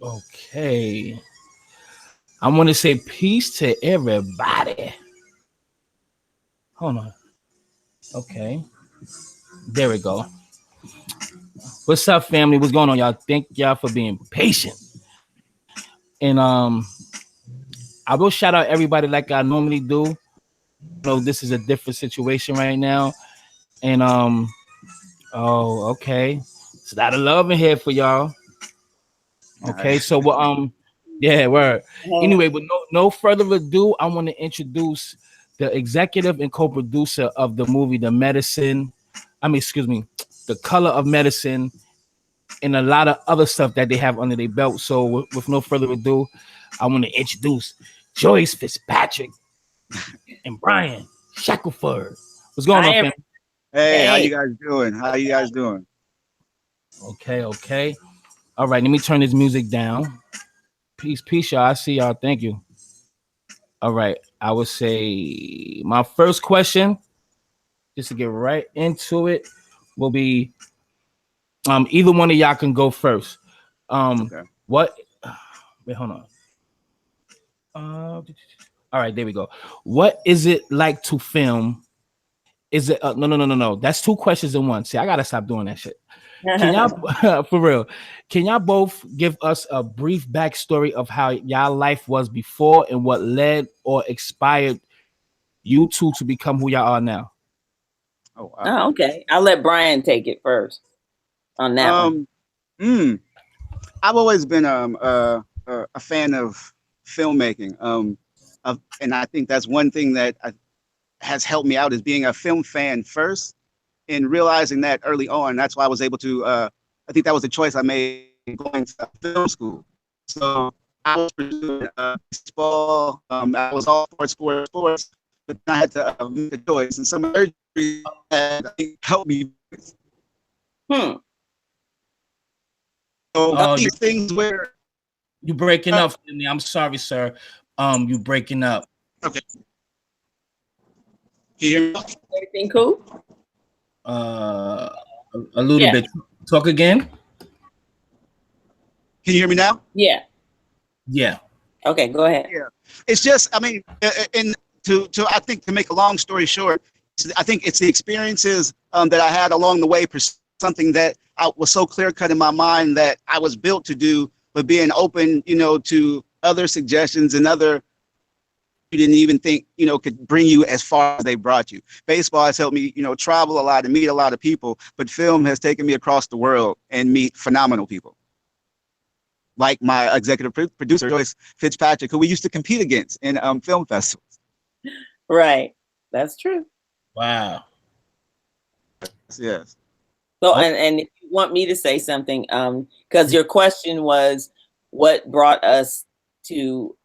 Okay. I want to say peace to everybody. Hold on. Okay. There we go. What's up, family? What's going on, y'all? Thank y'all for being patient. And I will shout out everybody like I normally do. This is a different situation right now. And oh, okay. It's a lot of love in here for y'all. Okay, so well, yeah, word. Uh, Anyway, with no further ado, I want to introduce the executive and co-producer of the movie The Medicine. Excuse me, The Color of Medicine, and a lot of other stuff that they have under their belt. So with no further ado, I want to introduce Joyce Fitzpatrick and Brian Shackelford. What's going on, Hi, fam? Hey, how you hey. guys doing? How you guys doing? Okay, okay. All right, let me turn this music down. Peace, y'all. I see y'all. Thank you. All right. I would say my first question, just to get right into it, will be either one of y'all can go first. Okay. What wait, hold on. All right, there we go. What is it like to film? Is it no. That's two questions in one. See, I gotta stop doing that shit. Can y'all for real? Can y'all both give us a brief backstory of how y'all life was before and what led or inspired you two to become who y'all are now? Oh wow. Oh, okay. I'll let Brian take it first on that one. Um, mm, I've always been a fan of filmmaking. And I think that's one thing that has helped me out is being a film fan first and realizing that early on. That's why I was able to. I think that was a choice I made going to film school. So I was pursuing baseball. I was all sports, but I had to make a choice, and some surgery had I think helped me. Hmm. So Oh, Oh, these things where you breaking uh, up for me. I'm sorry, sir. You breaking up. okay, can you hear me? everything cool? Uh, a little Yeah. bit. Talk again. Can you hear me now? Yeah. Yeah. Okay, go ahead. Yeah, it's just I mean, and to I think to make a long story short, I think it's the experiences that I had along the way, something that I was so clear cut in my mind that I was built to do, but being open, to other suggestions and other you didn't even think could bring you as far as they brought you. Baseball has helped me travel a lot and meet a lot of people, but film has taken me across the world and meet phenomenal people like my executive producer Joyce Fitzpatrick, who we used to compete against in film festivals. Right. That's true. Wow. Yes. So, Oh, and if you want me to say something, because your question was what brought us to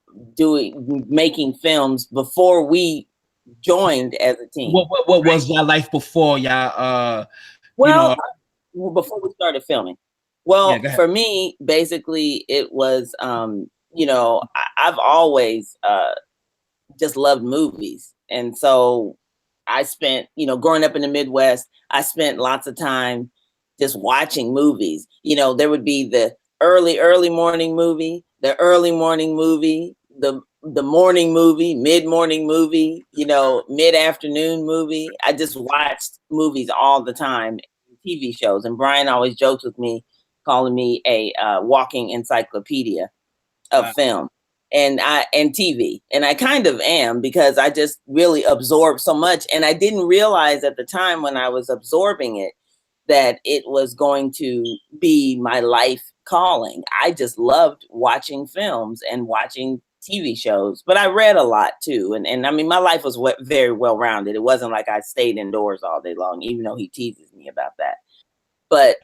making films before we joined as a team, what right? was y'all life before y'all? You know. Well, before we started filming. Yeah. Well, Go ahead. for me, basically, it was, I've always just loved movies. And so I spent, growing up in the Midwest, I spent lots of time just watching movies. There would be the early morning movie, the early morning movie, the morning movie, mid-morning movie, mid-afternoon movie. I just watched movies all the time, TV shows. And Brian always jokes with me, calling me a walking encyclopedia of Wow. film and TV. And I kind of am, because I just really absorb so much. And I didn't realize at the time when I was absorbing it that it was going to be my life calling. I just loved watching films and watching TV shows, but I read a lot too. And I mean, my life was very well rounded. It wasn't like I stayed indoors all day long, even though he teases me about that. But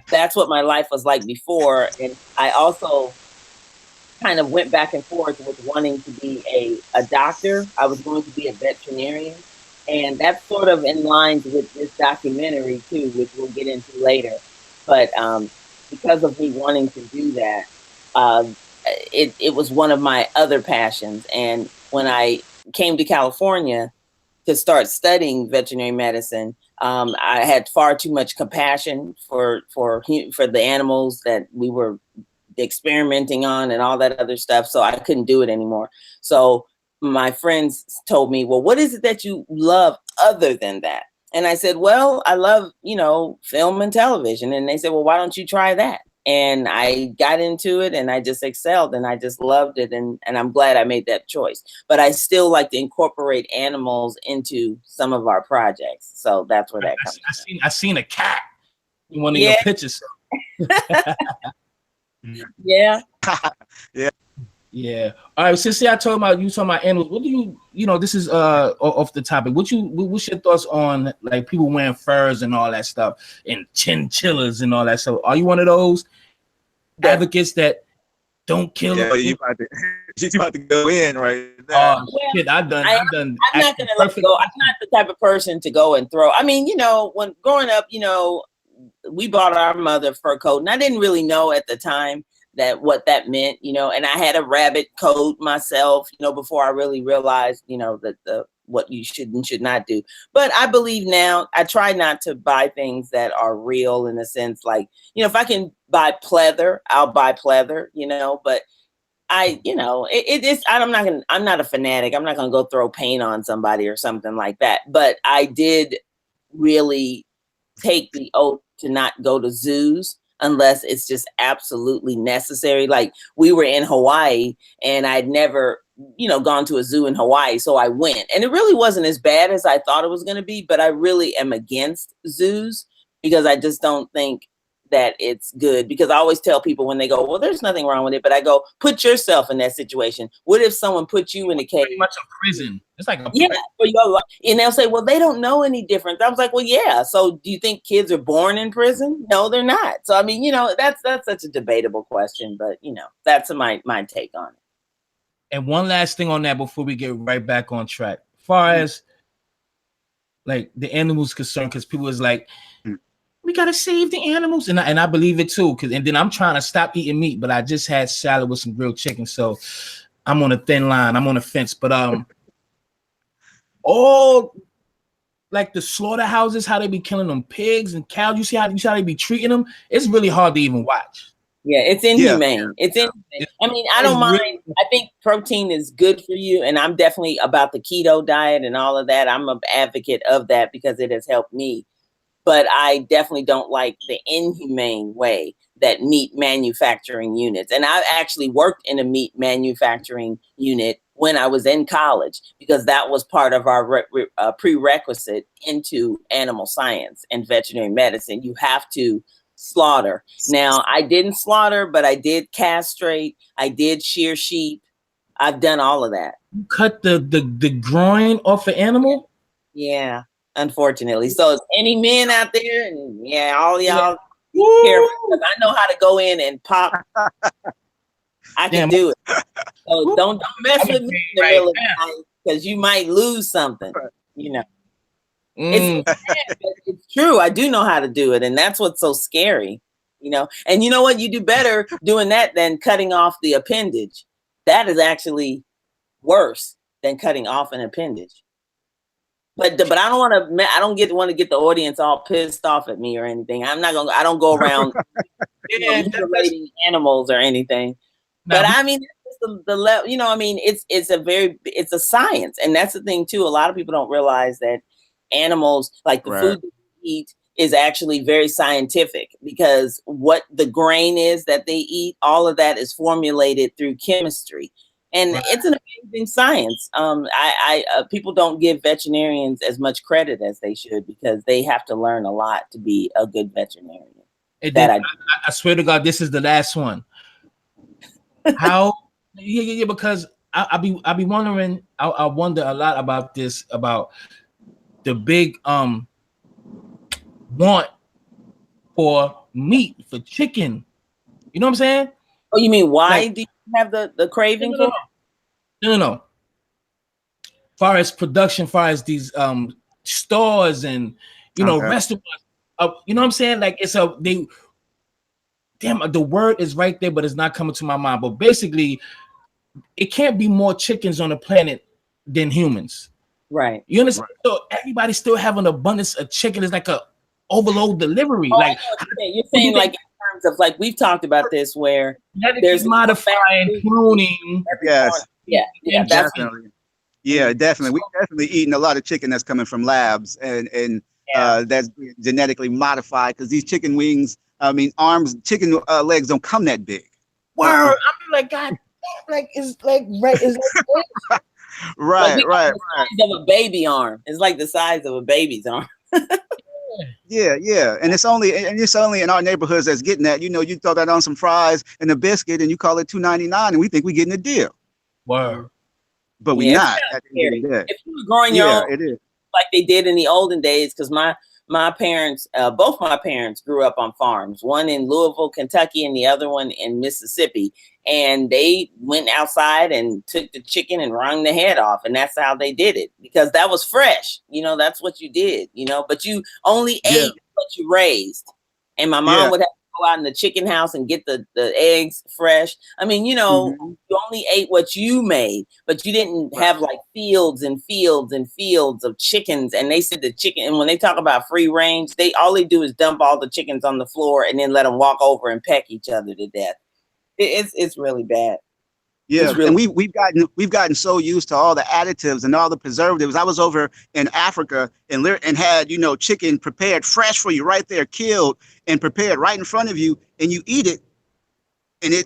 that's what my life was like before. And I also kind of went back and forth with wanting to be a doctor. I was going to be a veterinarian. And that's sort of in line with this documentary too, which we'll get into later. But because of me wanting to do that, uh, it was one of my other passions. And when I came to California to start studying veterinary medicine, I had far too much compassion for the animals that we were experimenting on and all that other stuff. So I couldn't do it anymore. So my friends told me, well, what is it that you love other than that? And I said, well, I love, film and television. And they said, well, why don't you try that? And I got into it and I just excelled and I just loved it. And I'm glad I made that choice. But I still like to incorporate animals into some of our projects. So that's where that comes from. I seen a cat in one of your pictures. Yeah. Yeah. Yeah. All right. Since you talking about animals, what do you this is off the topic. What's your thoughts on like people wearing furs and all that stuff and chinchillas and all that stuff? Are you one of those advocates that don't kill them? You about to go in right now. Shit, I'm not gonna let go. I'm not the type of person to go and throw. I mean, when growing up, we bought our mother a fur coat, and I didn't really know at the time what that meant, and I had a rabbit coat myself, before I really realized, that what you should and should not do. But I believe now I try not to buy things that are real in a sense, like, if I can buy pleather, I'll buy pleather, but I'm not a fanatic. I'm not going to go throw paint on somebody or something like that. But I did really take the oath to not go to zoos unless it's just absolutely necessary. Like we were in Hawaii and I'd never, gone to a zoo in Hawaii. So I went, and it really wasn't as bad as I thought it was going to be, but I really am against zoos because I just don't think that it's good, because I always tell people when they go, well, there's nothing wrong with it, but I go, put yourself in that situation. What if someone put you in a cage? Pretty much a prison. It's like a for your life. And they'll say, well, they don't know any difference. I was like, well, yeah. So do you think kids are born in prison? No, they're not. So I mean, that's such a debatable question, but that's my take on it. And one last thing on that before we get right back on track. As far as like the animals concerned, because people is like, we gotta save the animals, and I believe it too. And then I'm trying to stop eating meat, but I just had salad with some grilled chicken, so I'm on a thin line. I'm on the fence. But all like the slaughterhouses, how they be killing them pigs and cows. You see how they be treating them. It's really hard to even watch. Yeah, it's inhumane. Yeah. It's inhumane. I mean, I don't mind. Really, I think protein is good for you, and I'm definitely about the keto diet and all of that. I'm an advocate of that because it has helped me. But I definitely don't like the inhumane way that meat manufacturing units. And I actually worked in a meat manufacturing unit when I was in college, because that was part of our prerequisite into animal science and veterinary medicine. You have to slaughter. Now, I didn't slaughter, but I did castrate. I did shear sheep. I've done all of that. You cut the groin off an animal? Yeah. Unfortunately. So any men out there, and all y'all be careful, because I know how to go in and pop. I can do it. So don't mess with me in the middle of the night, because you might lose something. It's sad, but it's true. I do know how to do it, and that's what's so scary. And you know what? You do better doing that than cutting off the appendage. That is actually worse than cutting off an appendage. But I don't want to. I don't want to get the audience all pissed off at me or anything. I don't go around mutilating animals or anything. But I mean, it's the level. I mean, it's a science, and that's the thing too. A lot of people don't realize that animals, like the food that we eat, is actually very scientific, because what the grain is that they eat, all of that is formulated through chemistry. And it's an amazing science. People don't give veterinarians as much credit as they should, because they have to learn a lot to be a good veterinarian. I swear to God, this is the last one. How? Because I be wondering. I wonder a lot about this, about the big want for meat, for chicken. You know what I'm saying? Oh, you mean why do you have the craving for? No. Far as production, far as these stores and restaurants, you know what I'm saying? Like the word is right there, but it's not coming to my mind. But basically, it can't be more chickens on the planet than humans. Right. You understand? Right. So everybody still have an abundance of chicken. It's like a overload delivery. You're saying like in terms of like we've talked about this where there's modifying, pruning. Yes. Yeah, that's Definitely. Yeah, definitely. We're definitely eating a lot of chicken that's coming from labs and that's genetically modified because these chicken wings, I mean, chicken legs don't come that big. Word. I'm like, God, like it's like right, it's like Right. the size of a baby arm. It's like the size of a baby's arm. Yeah. And it's only in our neighborhoods that's getting that. You know, you throw that on some fries and a biscuit and you call it $2.99 and we think we're getting a deal. Word. But we're not. If you were growing your own, it is. like they did in the olden days, because my parents, both my parents grew up on farms, one in Louisville, Kentucky, and the other one in Mississippi. And they went outside and took the chicken and wrung the head off. And that's how they did it because that was fresh. You know, that's what you did, you know, but you only ate what you raised. And my mom would have to go out in the chicken house and get the eggs fresh. I mean, you know, you only ate what you made, but you didn't have like fields and fields and fields of chickens. And they said the chicken, and when they talk about free range, all they do is dump all the chickens on the floor and then let them walk over and peck each other to death. It's really bad. Yeah, and we've gotten so used to all the additives and all the preservatives. I was over in Africa and had, you know, chicken prepared fresh for you right there, killed and prepared right in front of you, and you eat it, and it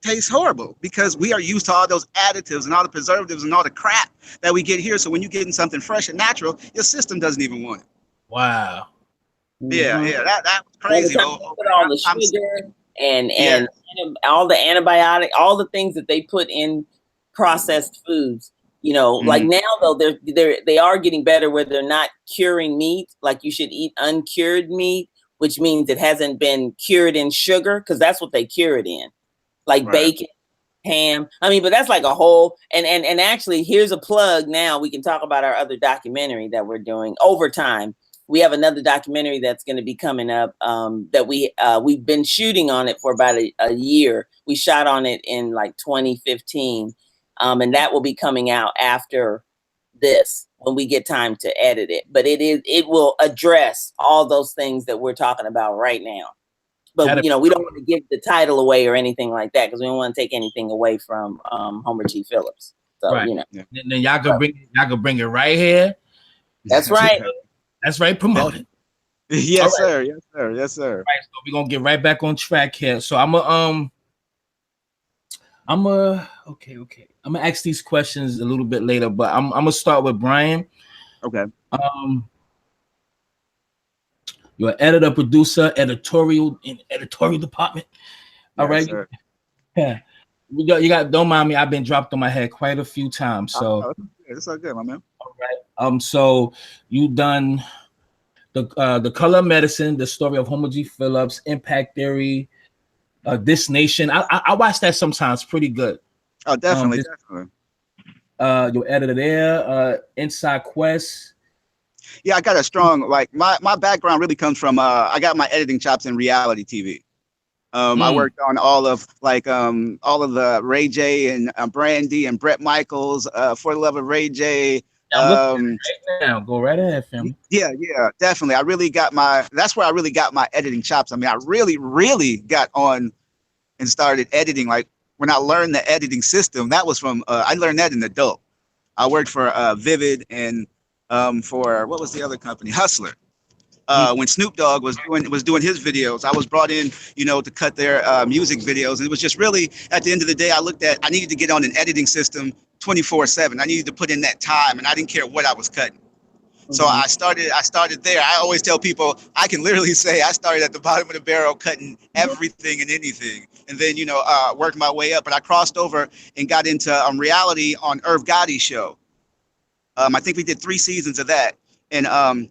tastes horrible because we are used to all those additives and all the preservatives and all the crap that we get here. So when you're getting something fresh and natural, your system doesn't even want it. Wow. Yeah, that was crazy. Put all the sugar and all the antibiotic, all the things that they put in processed foods, you know, like now though they are getting better where they're not curing meat. Like you should eat uncured meat, which means it hasn't been cured in sugar because that's what they cure it in, like bacon, ham. I mean, but that's like a whole and actually here's a plug. Now we can talk about our other documentary that we're doing Overtime. We have another documentary that's going to be coming up that we've been shooting on it for about a year. We shot on it in like 2015, and that will be coming out after this when we get time to edit it. But it will address all those things that we're talking about right now. But you know, we don't want to give the title away or anything like that because we don't want to take anything away from Homer G. Phillips. So you know, then y'all can bring it right here. That's right. That's right. Promote it. Yes, sir. Yes, sir. Yes, sir. Right, so we're gonna get right back on track here. So I'm gonna ask these questions a little bit later, but I'm gonna start with Brian. Okay. You're an editor, producer, editorial department. All right. Sir. Yeah. You got. Don't mind me. I've been dropped on my head quite a few times. So it's all good, my man. All right. So you done the Color of Medicine, the story of Homer G. Phillips, Impact Theory, This Nation. I watch that sometimes. Pretty good. Oh, definitely, definitely. Your editor there, Inside Quest. Yeah, I got a strong my background really comes from I got my editing chops in reality TV. I worked on all of the Ray J and Brandy and Brett Michaels, For the Love of Ray J. Right now, go right ahead, family. Yeah, definitely. That's where I really got my editing chops. I mean, I really got on and started editing. Like when I learned the editing system, that was from I learned that in adult. I worked for Vivid and for what was the other company? Hustler. When Snoop Dogg was doing his videos, I was brought in, you know, to cut their music videos. And it was just really, at the end of the day, I needed to get on an editing system 24/7. I needed to put in that time, and I didn't care what I was cutting. So I started there. I always tell people, I can literally say I started at the bottom of the barrel cutting everything and anything. And then, you know, worked my way up. But I crossed over and got into reality on Irv Gotti's show. I think we did 3 seasons of that. And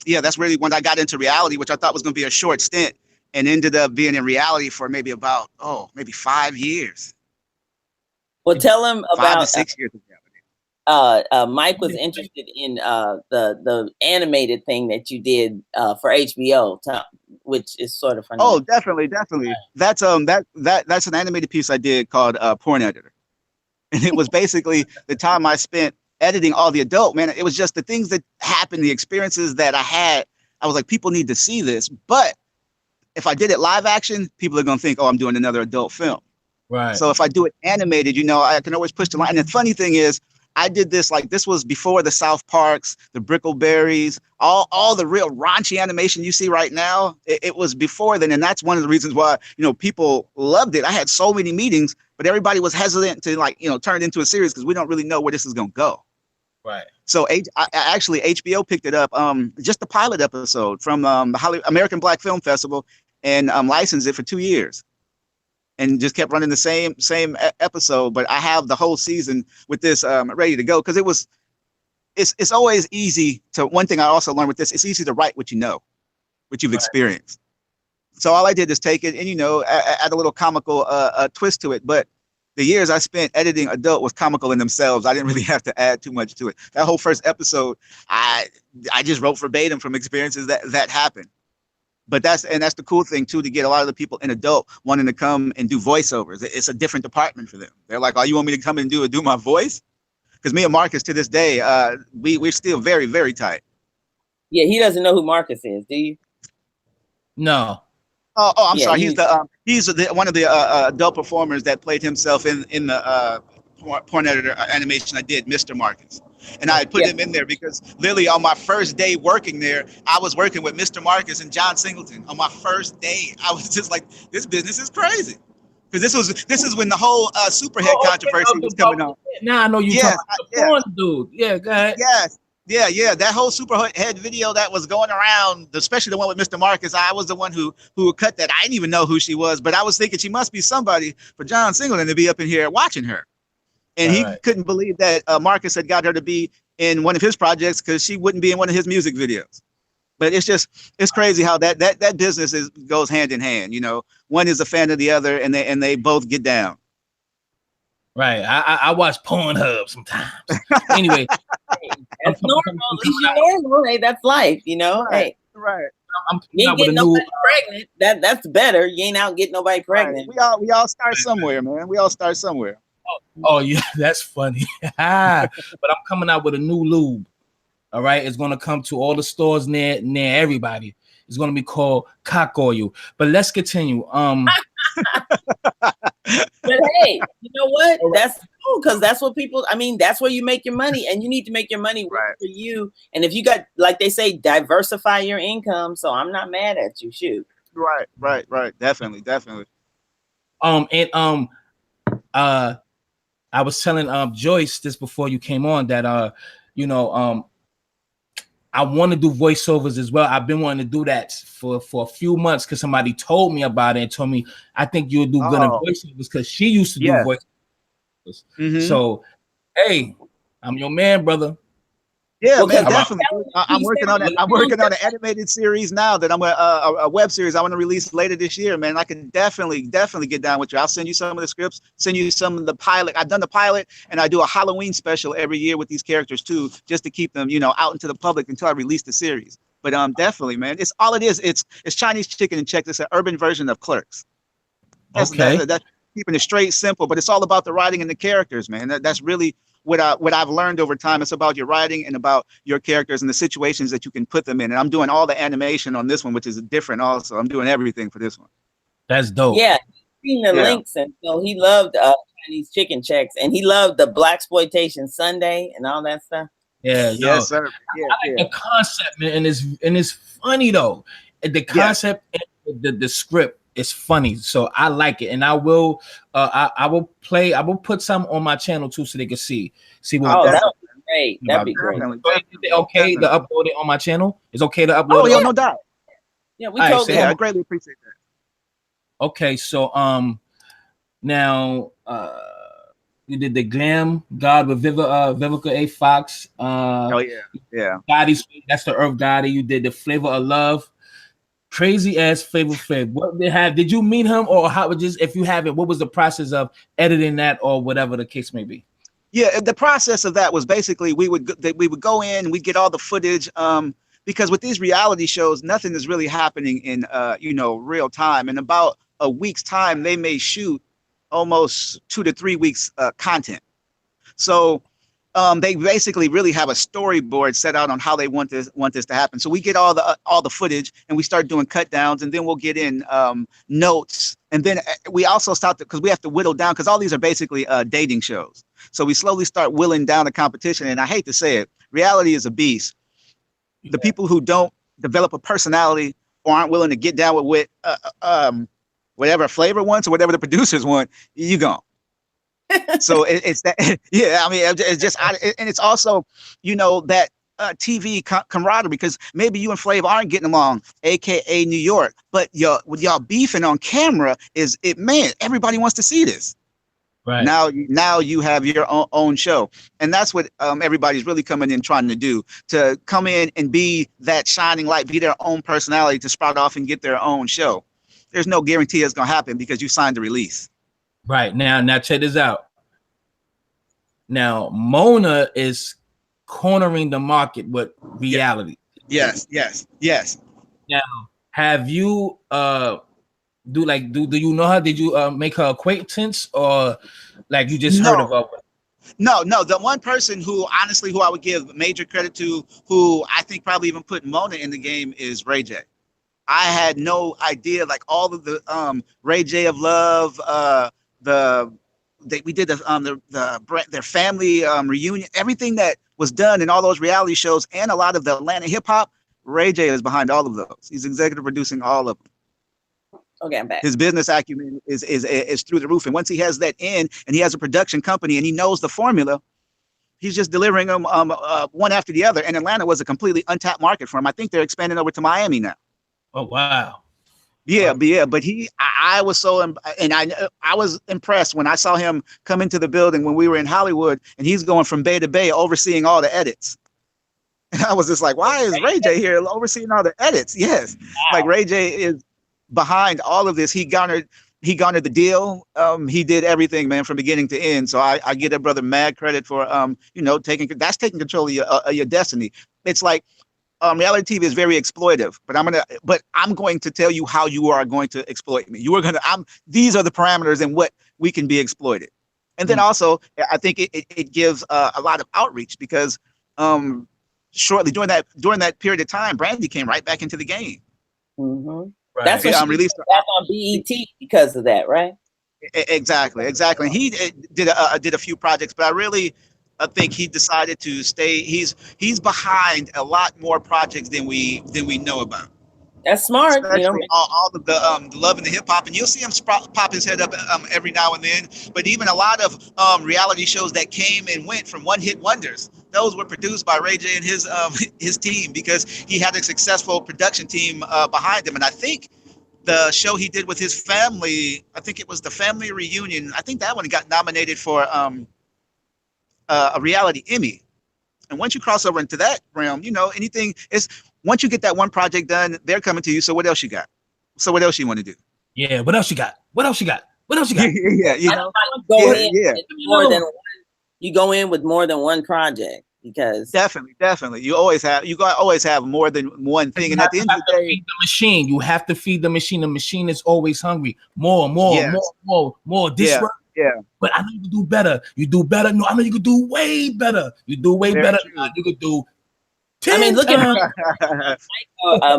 that's really when I got into reality, which I thought was going to be a short stint, and ended up being in reality for maybe 5 years. Well, tell him about 5 to 6 years. Mike was interested in the animated thing that you did for HBO, which is sort of funny. Oh, definitely. That's that's an animated piece I did called Porn Editor, and it was basically the time I spent editing all the adult, man. It was just the things that happened, the experiences that I had. I was like, people need to see this, but if I did it live action, people are gonna think, oh, I'm doing another adult film. Right. So if I do it animated, you know, I can always push the line. And the funny thing is, I did this like this was before the South Parks, the Brickleberries, all the real raunchy animation you see right now. It was before then, and that's one of the reasons why, you know, people loved it. I had so many meetings, but everybody was hesitant to, like, you know, turn it into a series because we don't really know where this is gonna go. Right. So actually HBO picked it up, just the pilot episode from the American Black Film Festival, and licensed it for 2 years. And just kept running the same episode, but I have the whole season with this ready to go, because it's always easy to. One thing I also learned with this, it's easy to write what you know, what you've experienced. So all I did is take it and, you know, add a little comical twist to it. But the years I spent editing adult was comical in themselves. I didn't really have to add too much to it. That whole first episode, I just wrote verbatim from experiences that happened. But that's the cool thing too, to get a lot of the people in adult wanting to come and do voiceovers. It's a different department for them. They're like, oh, you want me to come and do my voice? Because me and Marcus to this day, we're still very, very tight. Yeah, he doesn't know who Marcus is, do you? No. Oh, I'm Yeah, sorry. He's one of the adult performers that played himself in the porn editor animation I did, Mr. Marcus. And I put him in there because literally on my first day working there, I was working with Mr. Marcus and John Singleton. On my first day, I was just like, this business is crazy. Because this is when the whole Superhead controversy was coming on. Now I know you talking about the porn dude. Yeah, go ahead. Yes. Yeah. That whole Superhead video that was going around, especially the one with Mr. Marcus, I was the one who cut that. I didn't even know who she was, but I was thinking she must be somebody for John Singleton to be up in here watching her. And he couldn't believe that Marcus had got her to be in one of his projects because she wouldn't be in one of his music videos. But it's crazy how that business goes hand in hand. You know, one is a fan of the other, and they both get down. Right. I watch Pornhub sometimes. Anyway, that's normal. At least you're normal. Hey, that's life. You know. Right. Hey, right. You ain't getting nobody pregnant. That's better. You ain't out getting nobody pregnant. Right. We all start somewhere, man. We all start somewhere. Oh yeah, that's funny. But I'm coming out with a new lube. All right, it's gonna come to all the stores near everybody. It's gonna be called cock oil. But let's continue. But hey, you know what? That's cool, because that's what people. I mean, that's where you make your money, and you need to make your money work for you. And if you got, like they say, diversify your income. So I'm not mad at you. Shoot. Right. Definitely. I was telling Joyce this before you came on that I want to do voiceovers as well. I've been wanting to do that for a few months because somebody told me about it and told me I think you'll do good in voiceovers because she used to do voiceovers. Mm-hmm. So, hey, I'm your man, brother. Yeah, man, definitely. I'm working on it. I'm working on an animated series now that I'm a web series I want to release later this year, man. I can definitely get down with you. I'll send you some of the scripts, send you some of the pilot. I've done the pilot, and I do a Halloween special every year with these characters too, just to keep them, you know, out into the public until I release the series. But definitely, man, it's all it is. It's Chinese chicken and check. It's an urban version of Clerks. That's keeping it straight, simple, but it's all about the writing and the characters, man. That's really what I've learned over time. It's about your writing and about your characters and the situations that you can put them in. And I'm doing all the animation on this one, which is different also. I'm doing everything for this one. That's dope. Yeah, seen the links, and so he loved Chinese chicken checks, and he loved the Blaxploitation Sunday and all that stuff. Yeah, yes, sir. Yeah, I like the concept, man, and it's funny though. The concept and the script is funny, so I like it, and I will put some on my channel too, so they can see what. That would be great. That'd be great. Okay, to upload it on my channel. It's okay to upload. Oh yeah, no doubt. Yeah, we totally. I greatly appreciate that. Okay, so now you did the Glam God with Vivica A. Fox. Yeah. Gotti, that's the Earth Gotti. You did the Flavor of Love. Crazy ass Flavor Flav. What they have? Did you meet him, or how? Just if you haven't, what was the process of editing that, or whatever the case may be? Yeah, the process of that was basically we would go in, we'd get all the footage, because with these reality shows, nothing is really happening in real time. In about a week's time, they may shoot almost 2 to 3 weeks content. So they basically really have a storyboard set out on how they want this to happen. So we get all the footage and we start doing cut downs, and then we'll get in notes, and then we also start because we have to whittle down because all these are basically dating shows. So we slowly start whittling down the competition. And I hate to say it, reality is a beast. The people who don't develop a personality or aren't willing to get down with whatever Flavor wants or whatever the producers want, you gone. So it's that, yeah. I mean, it's just, and it's also, that TV camaraderie, because maybe you and Flav aren't getting along, aka New York, but y'all beefing on camera is it, man. Everybody wants to see this. Right. Now you have your own show, and that's what everybody's really coming in trying to do, to come in and be that shining light, be their own personality, to sprout off and get their own show. There's no guarantee it's gonna happen because you signed the release. Right. Now check this out. Now Mona is cornering the market with reality. Yes. Now, have you do you know her? Did you make her acquaintance, or like you just heard of her? No. The one person who I would give major credit to, who I think probably even put Mona in the game, is Ray J. I had no idea, like all of the Ray J of Love, we did their family reunion, everything that was done in all those reality shows, and a lot of the Atlanta hip hop. Ray J is behind all of those. He's executive producing all of them. Okay, I'm back. His business acumen is through the roof, and once he has that in, and he has a production company, and he knows the formula, he's just delivering them one after the other. And Atlanta was a completely untapped market for him. I think they're expanding over to Miami now. Oh wow! Yeah, but I was so, and I was impressed when I saw him come into the building when we were in Hollywood, and he's going from bay to bay, overseeing all the edits. And I was just like, why is Ray J here overseeing all the edits? Yes, wow. Like Ray J is behind all of this. He garnered the deal. He did everything, man, from beginning to end. So I give that brother mad credit for taking control of your destiny. It's like reality TV is very exploitive, but I'm going to tell you how you are going to exploit me. These are the parameters and what we can be exploited. And then also, I think it gives a lot of outreach, because shortly during that period of time, Brandy came right back into the game. Mm-hmm. Right. That's what she released back on BET because of that, right? Exactly. And he did a few projects, but I think he decided to stay. He's behind a lot more projects than we know about. That's smart. Especially all of the Love and the Hip Hop, and you'll see him pop his head up every now and then. But even a lot of reality shows that came and went from one hit wonders, those were produced by Ray J and his team, because he had a successful production team behind him. And I think the show he did with his family, I think it was the Family Reunion, I think that one got nominated for a reality Emmy. And once you cross over into that realm, anything is, once you get that one project done, they're coming to you. So what else you got? So what else you want to do? Yeah. What else you got? Yeah. You go in with more than one project, because definitely you always have more than one thing. And at the end of the day, feed the machine. You have to feed the machine. The machine is always hungry. More. This work. Yeah. But I know you can do better. You do better. No, I know you can do way better. You do way better. You could do. I mean, look at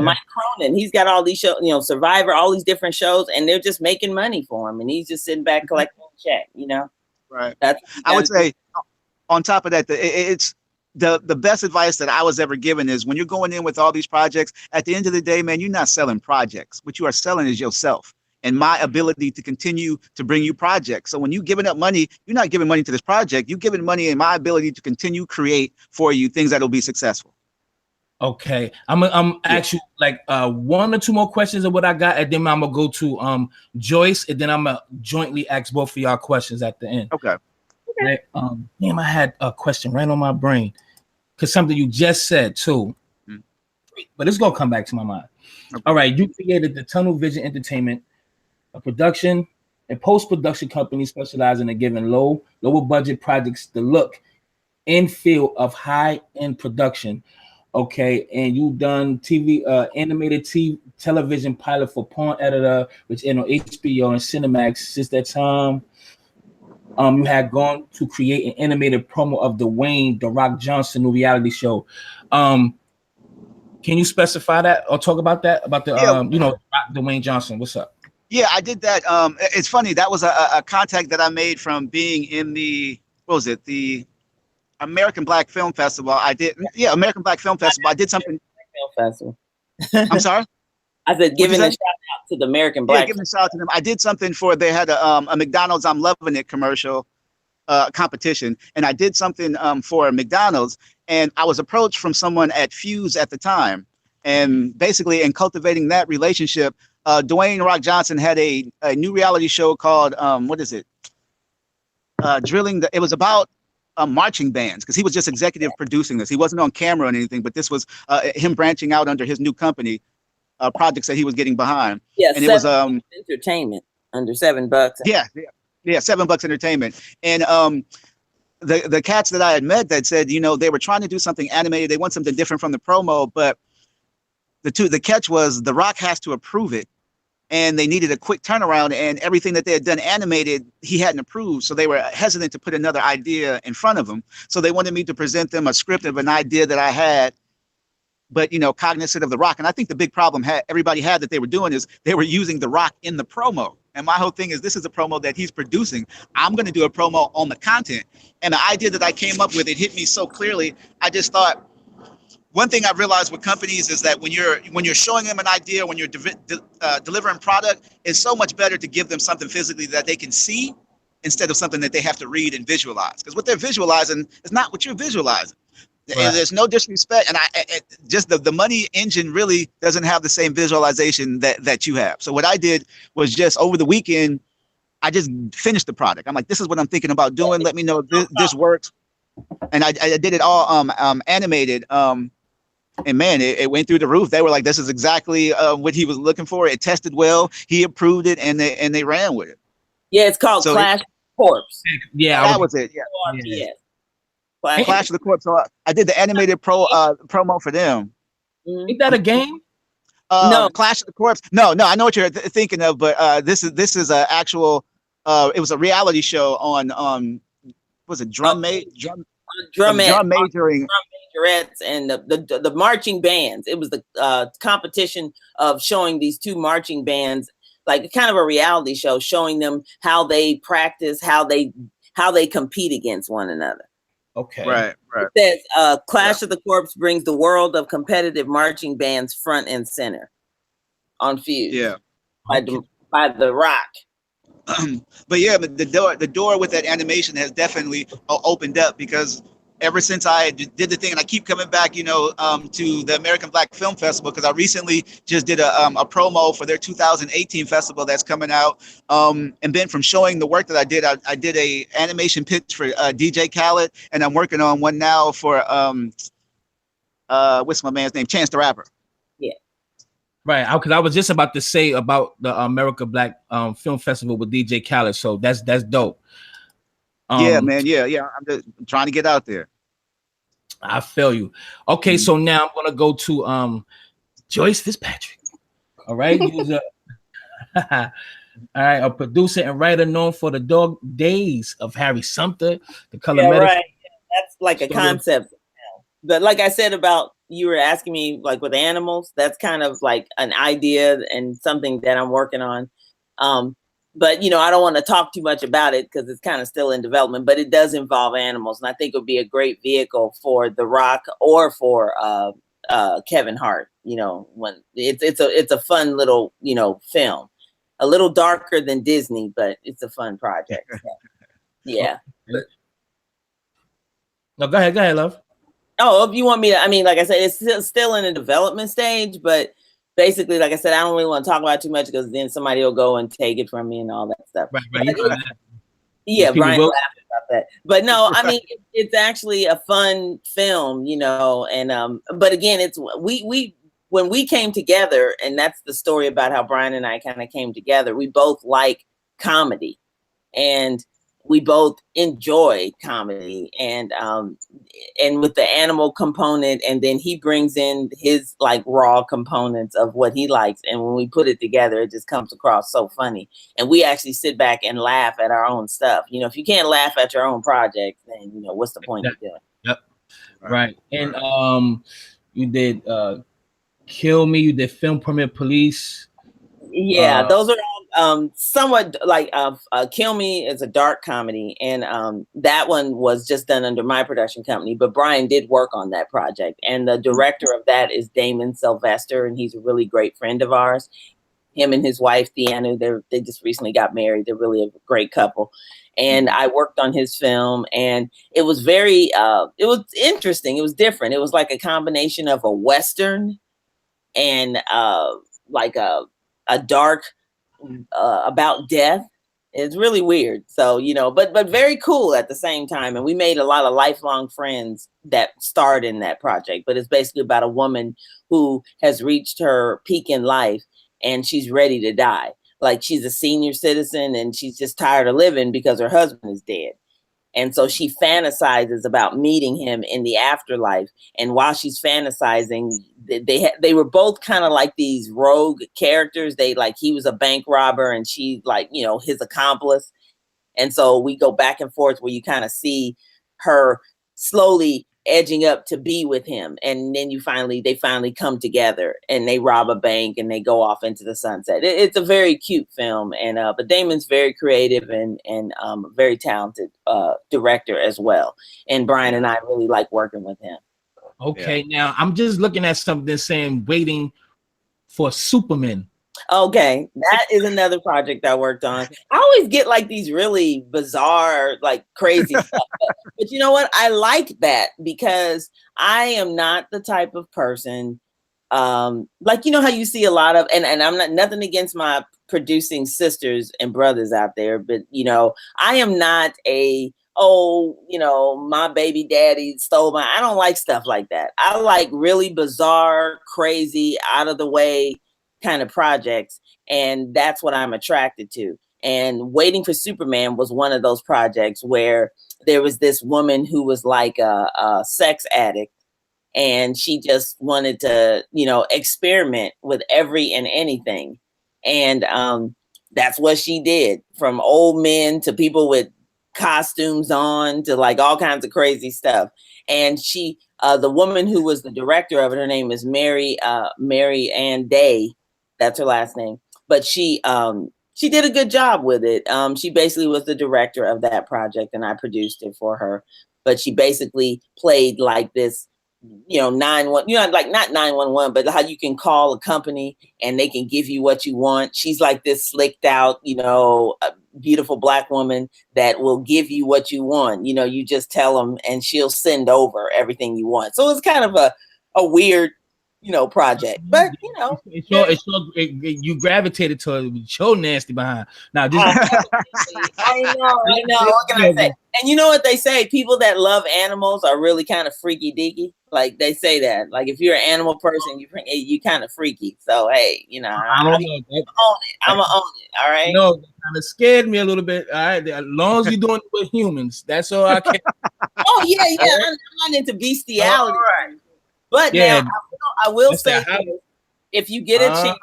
Mike Cronin. He's got all these shows, Survivor, all these different shows, and they're just making money for him, and he's just sitting back collecting a check. Right. I would say, on top of that, it's the best advice that I was ever given is, when you're going in with all these projects, at the end of the day, man, you're not selling projects. What you are selling is yourself and my ability to continue to bring you projects. So when you're giving up money, you're not giving money to this project. You're giving money in my ability to continue create for you things that will be successful. Okay, I'm actually like one or two more questions of what I got, and then I'm gonna go to Joyce, and then I'm gonna jointly ask both of y'all questions at the end. Okay. Right? I had a question right on my brain, because something you just said too, but it's gonna come back to my mind. Okay. All right, you created the Tunnel Vision Entertainment, a production and post-production company specializing in giving lower budget projects the look and feel of high-end production. Okay, and you've done TV, animated television pilot for Porn Editor, which aired on HBO and Cinemax since that time. You had gone to create an animated promo of Dwayne "The Rock" Johnson new reality show. Can you specify that or talk about that? About the Yeah. Dwayne Johnson. What's up? Yeah, I did that. It's funny. That was a contact that I made from being in the, what was it? The American Black Film Festival. American Black Film Festival. I did something. Film Festival. I'm sorry? I said, What'd you giving a say? shout out to the American Yeah, Black. giving a shout out to them. I did something for, they had a McDonald's I'm Loving It commercial competition. And I did something for McDonald's. And I was approached from someone at Fuse at the time. And basically, in cultivating that relationship, Dwayne Rock Johnson had a new reality show called, what is it? It was about marching bands, because he was just executive producing this. He wasn't on camera or anything, but this was him branching out under his new company, projects that he was getting behind. Yeah, and it was entertainment under $7. Yeah, $7 entertainment. And the cats that I had met that said, they were trying to do something animated. They want something different from the promo, but the catch was The Rock has to approve it. And they needed a quick turnaround, and everything that they had done animated, he hadn't approved. So they were hesitant to put another idea in front of him. So they wanted me to present them a script of an idea that I had, but, cognizant of The Rock. And I think the big problem everybody had that they were doing is they were using The Rock in the promo. And my whole thing is, this is a promo that he's producing. I'm going to do a promo on the content. And the idea that I came up with, it hit me so clearly. I just thought, one thing I've realized with companies is that when you're showing them an idea, when you're delivering product, it's so much better to give them something physically that they can see instead of something that they have to read and visualize. Because what they're visualizing is not what you're visualizing. Right. There's no disrespect, and just the money engine really doesn't have the same visualization that you have. So what I did was just over the weekend, I just finished the product. I'm like, this is what I'm thinking about doing. Let me know if this works. And I did it all animated. And man, it went through the roof. They were like, this is exactly what he was looking for. It tested well. He approved it, and they ran with it. Yeah, it's called Clash of the Corpse. Yeah, that was it. Yeah. Clash of the Corpse. So I did the animated promo for them. Ain't that a game? No, Clash of the Corpse. No, I know what you're thinking of, but this is an actual. It was a reality show on was it drum majoring? And the marching bands. It was the competition of showing these two marching bands, like kind of a reality show, showing them how they practice, how they compete against one another. Okay. Right. It says Clash of the Corpse brings the world of competitive marching bands front and center on Fuse. Yeah. By The Rock. But yeah, the door with that animation has definitely opened up, because ever since I did the thing, and I keep coming back, to the American Black Film Festival, because I recently just did a promo for their 2018 festival that's coming out. And then from showing the work that I did a animation pitch for DJ Khaled, and I'm working on one now for what's my man's name, Chance the Rapper. Yeah. Right, because I was just about to say about the American Black Film Festival with DJ Khaled, so that's dope. Yeah, man. Yeah. I'm just trying to get out there. I feel you. Okay, so now I'm gonna go to Joyce Fitzpatrick. All right, a producer and writer known for The Dog Days of Harry Sumter, The Color Metaphor. Right. That's like a concept. But like I said about, you were asking me like with animals, that's kind of like an idea and something that I'm working on. But, I don't want to talk too much about it because it's kind of still in development, but it does involve animals. And I think it would be a great vehicle for The Rock or for Kevin Hart, when it's a fun little, film, a little darker than Disney, but it's a fun project. Yeah. No, go ahead, love. Oh, if you want me to, like I said, it's still in the development stage, but basically, like I said, I don't really want to talk about it too much because then somebody will go and take it from me and all that stuff. Right. Yeah, Brian laughed about that. But no, it's actually a fun film, and but again, it's we when we came together, and that's the story about how Brian and I kind of came together. We both like comedy, and we both enjoy comedy, and with the animal component, and then he brings in his like raw components of what he likes, and when we put it together, it just comes across so funny. And we actually sit back and laugh at our own stuff. You know, if you can't laugh at your own project, then you know what's the point of doing it? Yep. Right. And you did Kill Me, you did Film Permit Police. Yeah, those are all somewhat like Kill Me is a dark comedy, and that one was just done under my production company, but Brian did work on that project, and the director of that is Damon Sylvester, and he's a really great friend of ours. Him and his wife Deanna, they just recently got married. They're really a great couple, and I worked on his film, and it was very it was interesting. It was different. It was like a combination of a Western and like a dark about death. It's really weird. So, you know, but very cool at the same time. And we made a lot of lifelong friends that starred in that project. But it's basically about a woman who has reached her peak in life and she's ready to die. Like she's a senior citizen and she's just tired of living because her husband is dead. And so she fantasizes about meeting him in the afterlife. And while she's fantasizing, they were both kind of like these rogue characters. He was a bank robber and she like, you know, his accomplice. And so we go back and forth where you kind of see her slowly edging up to be with him. And then they finally come together and they rob a bank and they go off into the sunset. It's a very cute film. And but Damon's very creative and very talented director as well. And Brian and I really like working with him. Okay, now I'm just looking at something saying Waiting for Superman. Okay, that is another project I worked on. I always get like these really bizarre, like crazy stuff. But you know what? I like that because I am not the type of person, like, you know how you see a lot of, and I'm not nothing against my producing sisters and brothers out there, but you know, I am not you know, my baby daddy stole I don't like stuff like that. I like really bizarre, crazy, out of the way kind of projects, and that's what I'm attracted to. And Waiting for Superman was one of those projects where there was this woman who was like a sex addict, and she just wanted to, you know, experiment with every and anything. And that's what she did, from old men to people with costumes on to like all kinds of crazy stuff. And she, the woman who was the director of it, her name is Mary Ann Day. That's her last name. But she did a good job with it. She basically was the director of that project and I produced it for her. But she basically played like this, you know, 911, you know, like not 911, but how you can call a company and they can give you what you want. She's like this slicked out, you know, a beautiful Black woman that will give you what you want. You know, you just tell them and she'll send over everything you want. So it's kind of a weird, you know, project, but you know, you gravitated to it with your nasty behind. Now, this I know. What can I say? And you know what they say? People that love animals are really kind of freaky deaky. Like they say that. Like if you're an animal person, you kind of freaky. So hey, you know, I don't know. I'm gonna own it. All right. No, that kind of scared me a little bit. All right, as long as you're doing it with humans, that's all I can. Oh yeah. I'm not into bestiality. Right. But yeah, now I will say, if you get a chance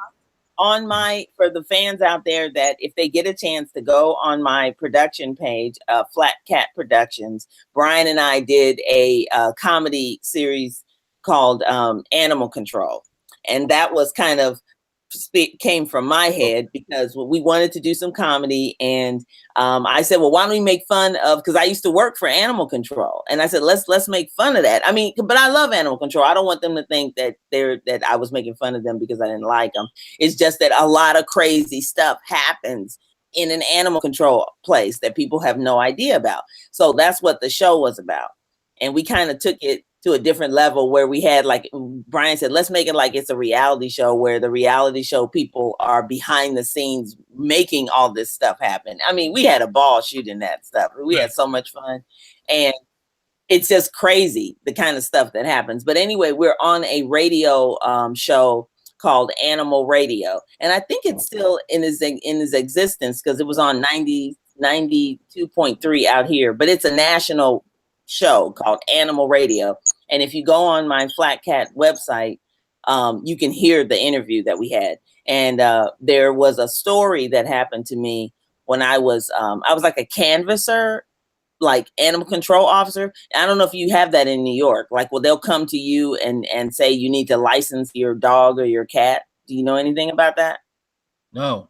on for the fans out there, that if they get a chance to go on my production page, Flat Cat Productions, Brian and I did a comedy series called Animal Control. And that was kind of came from my head because we wanted to do some comedy. And I said, well, why don't we make fun of, because I used to work for animal control. And I said, let's make fun of that. I mean, but I love animal control. I don't want them to think that that I was making fun of them because I didn't like them. It's just that a lot of crazy stuff happens in an animal control place that people have no idea about. So that's what the show was about. And we kind of took it to a different level where we had, like Brian said, let's make it like it's a reality show where the reality show people are behind the scenes making all this stuff happen. I mean, we had a ball shooting that stuff. We had so much fun. And it's just crazy, the kind of stuff that happens. But anyway, we're on a radio show called Animal Radio. And I think it's still in its existence because it was on 90s 92.3 out here, but it's a national show called Animal Radio. And if you go on my Flat Cat website, you can hear the interview that we had. And there was a story that happened to me when I was like a canvasser, like animal control officer. I don't know if you have that in New York. Like, well, they'll come to you and say you need to license your dog or your cat. Do you know anything about that? No.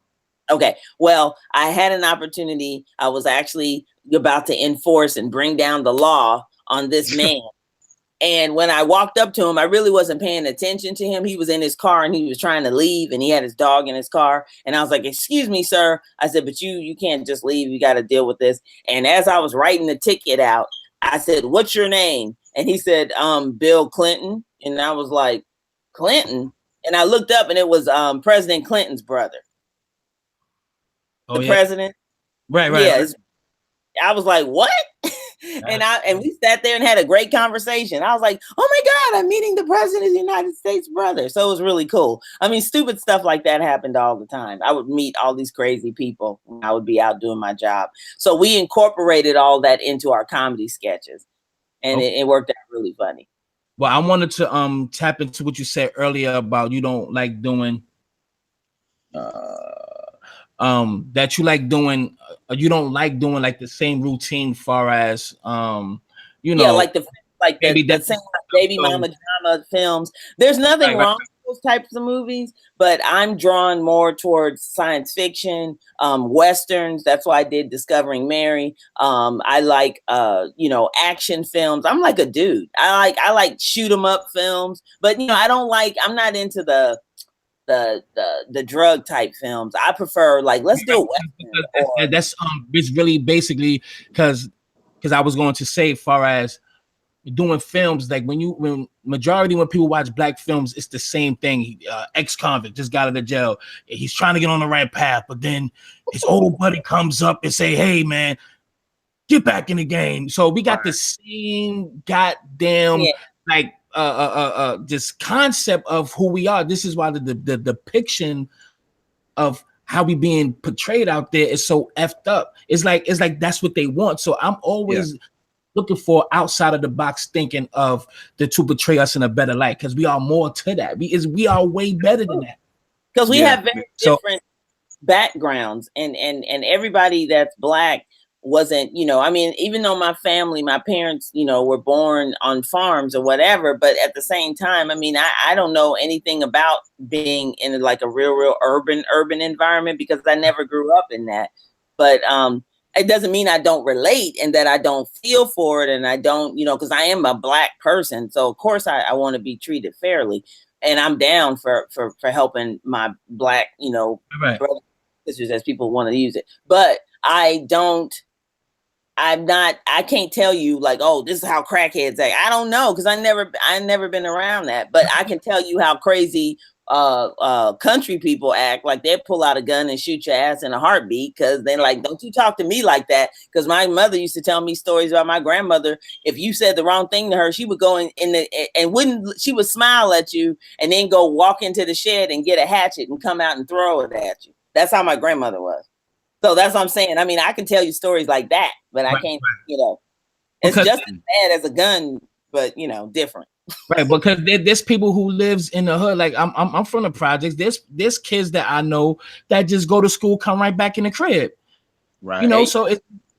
Okay. Well, I had an opportunity. I was actually about to enforce and bring down the law on this man. And when I walked up to him, I really wasn't paying attention to him. He was in his car and he was trying to leave, and he had his dog in his car. And I was like, "Excuse me, sir." I said, "But you can't just leave. You got to deal with this." And as I was writing the ticket out, I said, "What's your name?" And he said, "Bill Clinton." And I was like, "Clinton?" And I looked up, and it was President Clinton's brother. Oh, the yeah. president. Right. Yeah. I was like, "What?" and we sat there and had a great conversation. I was like, "Oh my God, I'm meeting the president of the United States brother." So it was really cool. I mean, stupid stuff like that happened all the time. I would meet all these crazy people when I would be out doing my job. So we incorporated all that into our comedy sketches, and it worked out really funny. Well, I wanted to tap into what you said earlier about you don't like doing that you like doing you don't like doing like the same routine far as like the same baby mama drama films. There's nothing wrong with those types of movies, but I'm drawn more towards science fiction, westerns. That's why I did Discovering Mary. I like action films. I'm like a dude. I like shoot 'em up films, but I'm not into the drug type films. I prefer let's do a western. That's it's really basically because I was going to say, far as doing films, like when people watch black films, it's the same thing. Ex-convict just got out of jail. He's trying to get on the right path, but then his old buddy comes up and say, "Hey man, get back in the game." So we got the same goddamn this concept of who we are. This is why the depiction of how we being portrayed out there is so effed up. It's like that's what they want. So I'm always looking for outside of the box thinking of to portray us in a better light, because we are more to that. We are way better than that. Because we have very different backgrounds, and everybody that's black wasn't, even though my family, my parents, were born on farms or whatever, but at the same time, I don't know anything about being in like a real urban environment, because I never grew up in that. But it doesn't mean I don't relate and that I don't feel for it, and I don't, because I am a black person, so of course I want to be treated fairly, and I'm down for helping my black, brothers and sisters, as people want to use it. But I can't tell you like, "Oh, this is how crackheads act." I don't know, because I never been around that. But I can tell you how crazy country people act. Like they pull out a gun and shoot your ass in a heartbeat, because they're like, "Don't you talk to me like that." Because my mother used to tell me stories about my grandmother. If you said the wrong thing to her, she would go she would smile at you and then go walk into the shed and get a hatchet and come out and throw it at you. That's how my grandmother was. So that's what I'm saying. I can tell you stories like that, but I can't, it's just as bad as a gun, but different. Right, because there's people who lives in the hood. Like I'm from the projects. There's kids that I know that just go to school, come right back in the crib. Right. So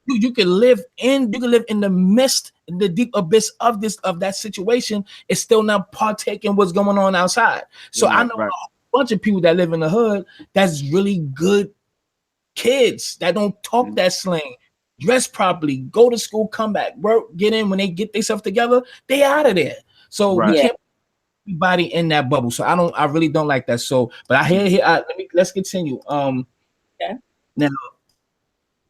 you can live in the midst, the deep abyss of that situation. It's still not partaking what's going on outside. So I know a bunch of people that live in the hood that's really good kids that don't talk that slang, dress properly, go to school, come back, work, get in. When they get themselves together, they out of there. So we can't put everybody in that bubble. So I really don't like that. So, but I hear let's continue. Now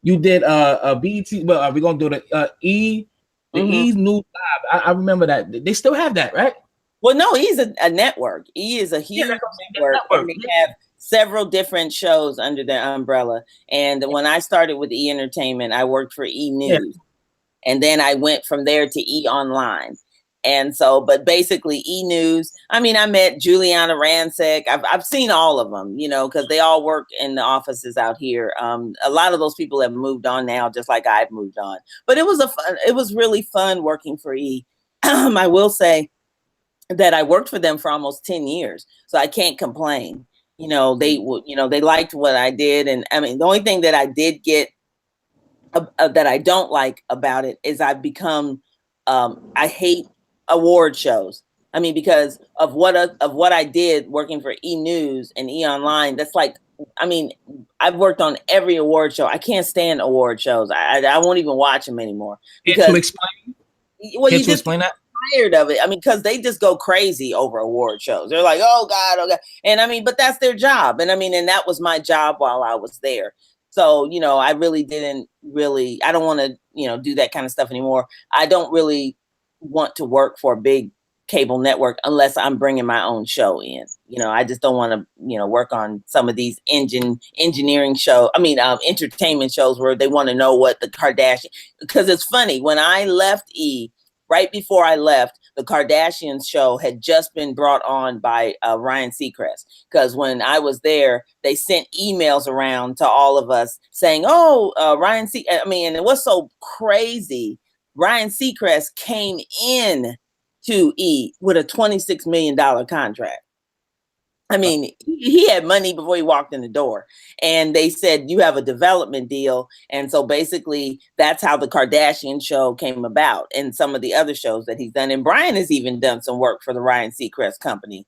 you did BET. Well, we're gonna do the E's new live. I remember that. They still have that, right? Well, no, E's a network. E is a huge network, and they have several different shows under their umbrella. And when I started with E Entertainment, I worked for E News, and then I went from there to E Online. And so, but basically E! News, I mean, I met Juliana Rancic. I've seen all of them, you know, because they all work in the offices out here. A lot of those people have moved on now, just like I've moved on. But it was really fun working for E! I will say that I worked for them for almost 10 years. So I can't complain. You know, they liked what I did. And I mean, the only thing that I did get that I don't like about it is I've become, I hate award shows. I mean, because of what I did working for E! News and E! Online, that's like, I mean, I've worked on every award show. I can't stand award shows. I won't even watch them anymore. Because, to explain, well, you just explain that. Tired of it. I mean, because they just go crazy over award shows. They're like, oh God. And I mean, but that's their job. And I mean, and that was my job while I was there. So, you know, I really I don't want to, you know, do that kind of stuff anymore. I don't really want to work for a big cable network unless I'm bringing my own show in. You know, I just don't want to, you know, work on some of these entertainment shows where they want to know what the Kardashian, because it's funny, when I left E! Right before I left, the Kardashians show had just been brought on by Ryan Seacrest. Because when I was there, they sent emails around to all of us saying, "Oh, Ryan and it was so crazy. Ryan Seacrest came in to E! With a $26 million contract. I mean, he had money before he walked in the door, and they said, you have a development deal. And so basically that's how the Kardashian show came about, and some of the other shows that he's done. And Brian has even done some work for the Ryan Seacrest company.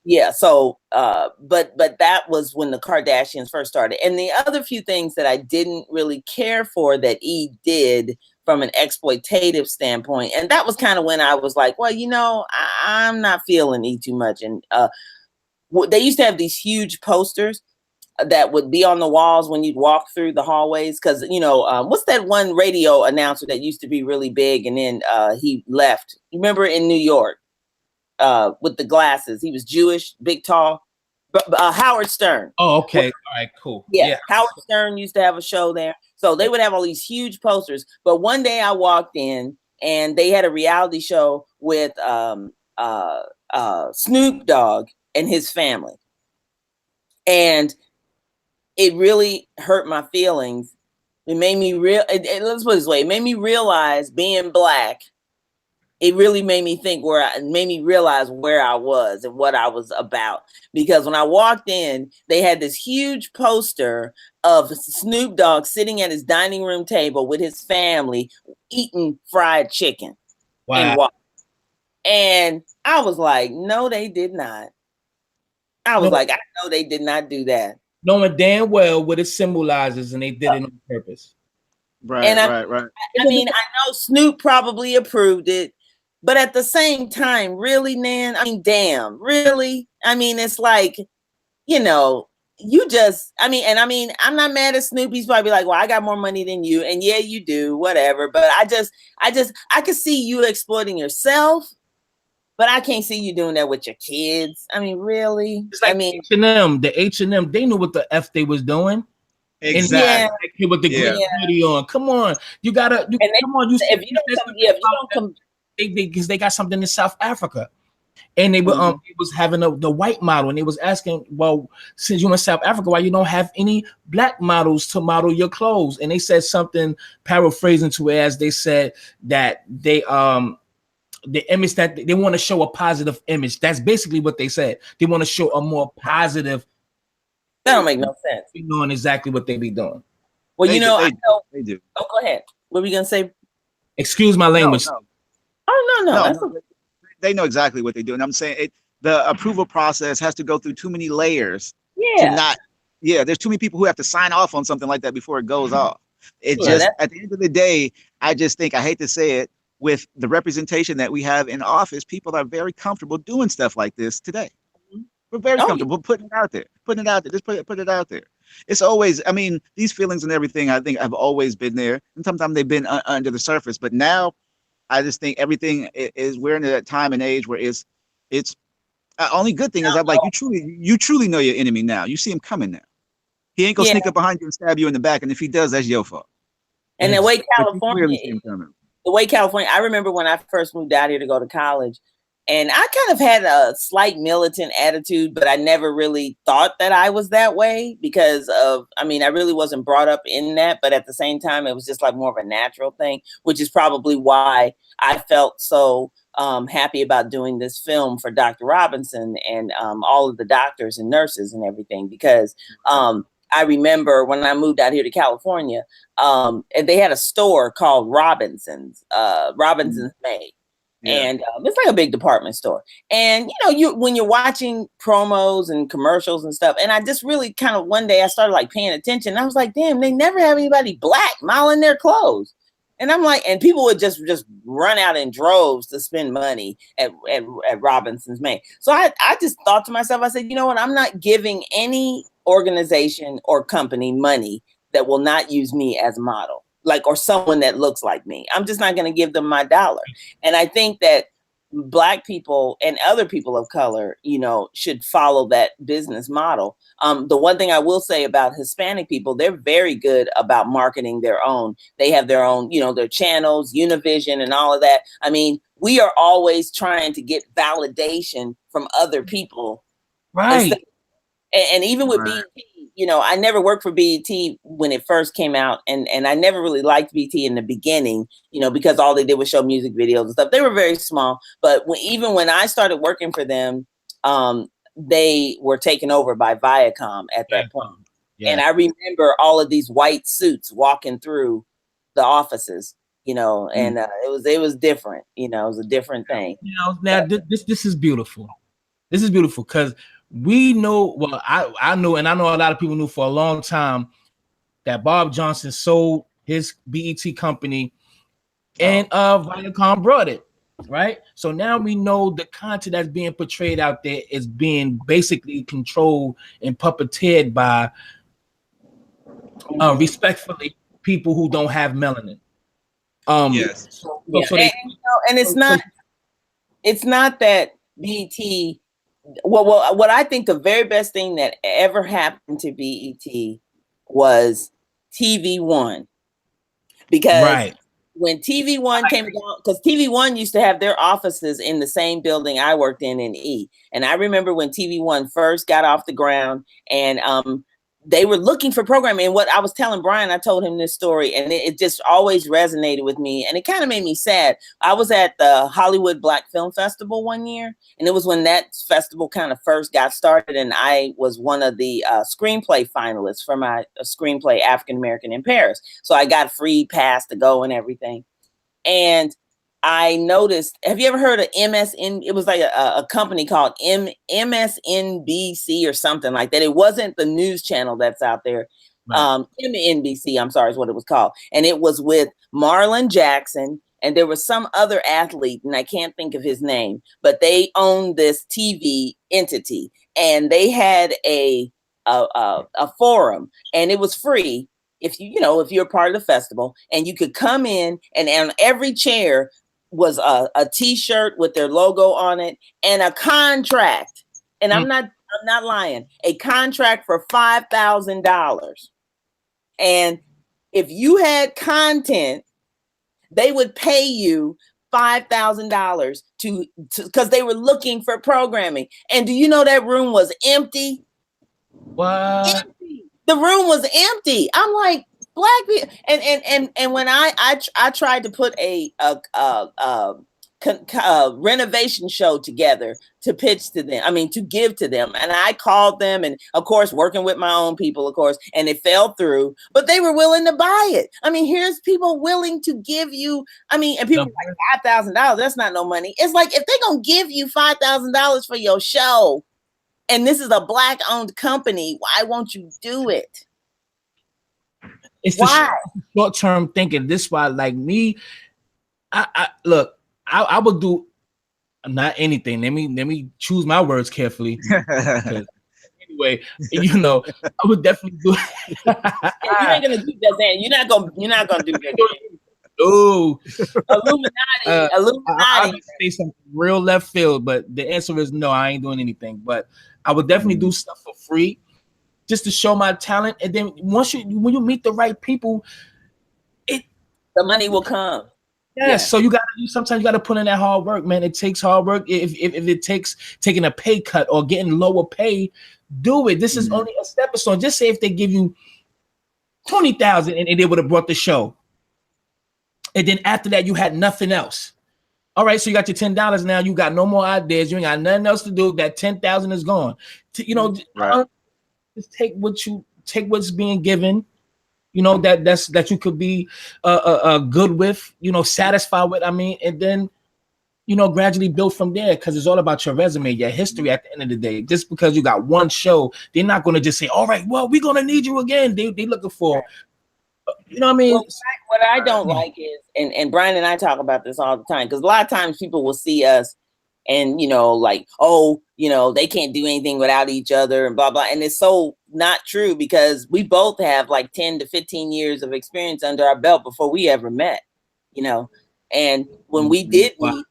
Yeah. So, but that was when the Kardashians first started. And the other few things that I didn't really care for that E! did from an exploitative standpoint. And that was kind of when I was like, well, you know, I'm not feeling E! too much. And they used to have these huge posters that would be on the walls when you'd walk through the hallways. Because, you know, what's that one radio announcer that used to be really big and then he left? You remember in New York with the glasses? He was Jewish, big, tall. Howard Stern. Oh, okay. All right, cool. Yeah. Howard Stern used to have a show there. So they would have all these huge posters. But one day I walked in and they had a reality show with Snoop Dogg and his family. And it really hurt my feelings. It made me let's put it this way. It made me realize, being Black, it really made me made me realize where I was and what I was about. Because when I walked in, they had this huge poster of Snoop Dogg sitting at his dining room table with his family eating fried chicken. Wow. And I was like, no, they did not. I know they did not do that. Knowing damn well what it symbolizes, and they did it on purpose. Right. I mean, I know Snoop probably approved it. But at the same time, really, Nan, I mean, damn, really? I mean, it's like, you know, I'm not mad at Snoop. He's probably like, well, I got more money than you. And yeah, you do, whatever. But I could see you exploiting yourself, but I can't see you doing that with your kids. I mean, really? It's like H&M, the H&M, they knew what the F they was doing. Exactly. And with the graffiti on. Come on. You gotta, come on. If you don't come, because they got something in South Africa, and they were it was having the white model, and they was asking, well, since you're in South Africa, why you don't have any Black models to model your clothes? And they said something, paraphrasing to it, as they said that they the image that they want to show a positive image. That's basically what they said. They want to show a more positive. That don't make no sense. You knowing exactly what they be doing. Well, I know they do. Oh, go ahead. What were we gonna say? Excuse my language. No. Oh, no. They know exactly what they do. And I'm saying the approval process has to go through too many layers. There's too many people who have to sign off on something like that before it goes off. At the end of the day, I just think, I hate to say it, with the representation that we have in office, people are very comfortable doing stuff like this today. We're very comfortable putting it out there. Just put it out there. It's always, I mean, these feelings and everything, I think, have always been there. And sometimes they've been under the surface. But now, I just think everything is, we're in that time and age where it's only good thing is, I'm like, you truly know your enemy now. You see him coming now. He ain't gonna sneak up behind you and stab you in the back. And if he does, that's your fault. And the way California is, the way California, I remember when I first moved out here to go to college, and I kind of had a slight militant attitude, but I never really thought that I was that way because of, I mean, I really wasn't brought up in that, but at the same time, it was just like more of a natural thing, which is probably why I felt so happy about doing this film for Dr. Robinson and all of the doctors and nurses and everything, because I remember when I moved out here to California, and they had a store called Robinson's Made. Yeah. And it's like a big department store. And, when you're watching promos and commercials and stuff, and I just really kind of one day I started like paying attention. I was like, damn, they never have anybody black modeling their clothes. And I'm like, and people would just run out in droves to spend money at Robinson's Made. So I just thought to myself, I said, you know what? I'm not giving any organization or company money that will not use me as a model, like, or someone that looks like me. I'm just not going to give them my dollar. And I think that Black people and other people of color, should follow that business model. The one thing I will say about Hispanic people, they're very good about marketing their own. They have their own, their channels, Univision and all of that. I mean, we are always trying to get validation from other people. Right. And even with BET, I never worked for BET when it first came out, and I never really liked BET in the beginning, because all they did was show music videos and stuff. They were very small, but even when I started working for them, they were taken over by Viacom at that point. Yeah. And I remember all of these white suits walking through the offices, and it was different. It was a different thing. Now this is beautiful. This is beautiful because we know, well, I know, and I know a lot of people knew for a long time that Bob Johnson sold his BET company and Viacom brought it, right? So now we know the content that's being portrayed out there is being basically controlled and puppeteered by, respectfully, people who don't have melanin. Yes. And it's not that BET. Well, what I think the very best thing that ever happened to BET was TV One, because when TV One came along, because TV One used to have their offices in the same building I worked in E, and I remember when TV One first got off the ground, and they were looking for programming. And what I was telling Brian, I told him this story, and it just always resonated with me, and it kind of made me sad. I was at the Hollywood Black Film Festival one year, and it was when that festival kind of first got started, and I was one of the screenplay finalists for my screenplay African American in Paris. So I got free pass to go and everything. And I noticed, have you ever heard of MSN? It was like a company called MSNBC or something like that. It wasn't the news channel that's out there. Right. MNBC, I'm sorry, is what it was called. And it was with Marlon Jackson, and there was some other athlete, and I can't think of his name, but they owned this TV entity, and they had a forum, and it was free if you're a part of the festival, and you could come in, and on every chair was a t-shirt with their logo on it and a contract. And I'm not lying. A contract for $5,000. And if you had content, they would pay you $5,000 to because they were looking for programming. And do you know that room was empty? What? Empty. The room was empty. I'm like, Black people, and when I tried to put a renovation show together to pitch to them, to give to them, and I called them, and of course working with my own people, of course, and it fell through, but they were willing to buy it. Here's people willing to give you, and people are like $5,000, that's not no money. It's like, if they're gonna give you $5,000 for your show, and this is a Black owned company, why won't you do it? It's the short-term thinking. This why, like me, I would do not anything. Let me choose my words carefully. Anyway, I would definitely do. You're not gonna do that. You're not gonna do that. Oh, Illuminati. I would say something real left field, but the answer is no. I ain't doing anything. But I would definitely do stuff for free, just to show my talent. And then when you meet the right people, the money will come. Yes, so sometimes you gotta put in that hard work, man. It takes hard work. If it takes taking a pay cut or getting lower pay, do it. This is only a stepping stone. Just say if they give you 20,000 and they would have brought the show, and then after that you had nothing else. All right, so you got your $10 now. You got no more ideas. You ain't got nothing else to do. That 10,000 is gone. Just take what's being given. That you could be good with. Satisfied with. I mean, and then gradually build from there, because it's all about your resume, your history. At the end of the day, just because you got one show, they're not going to just say, "All right, well, we're going to need you again." They looking for. You know what I mean? Well, what I don't like is, and Brian and I talk about this all the time, because a lot of times people will see us and, like, oh, they can't do anything without each other and blah, blah. And it's so not true, because we both have like 10 to 15 years of experience under our belt before we ever met, And when we did meet,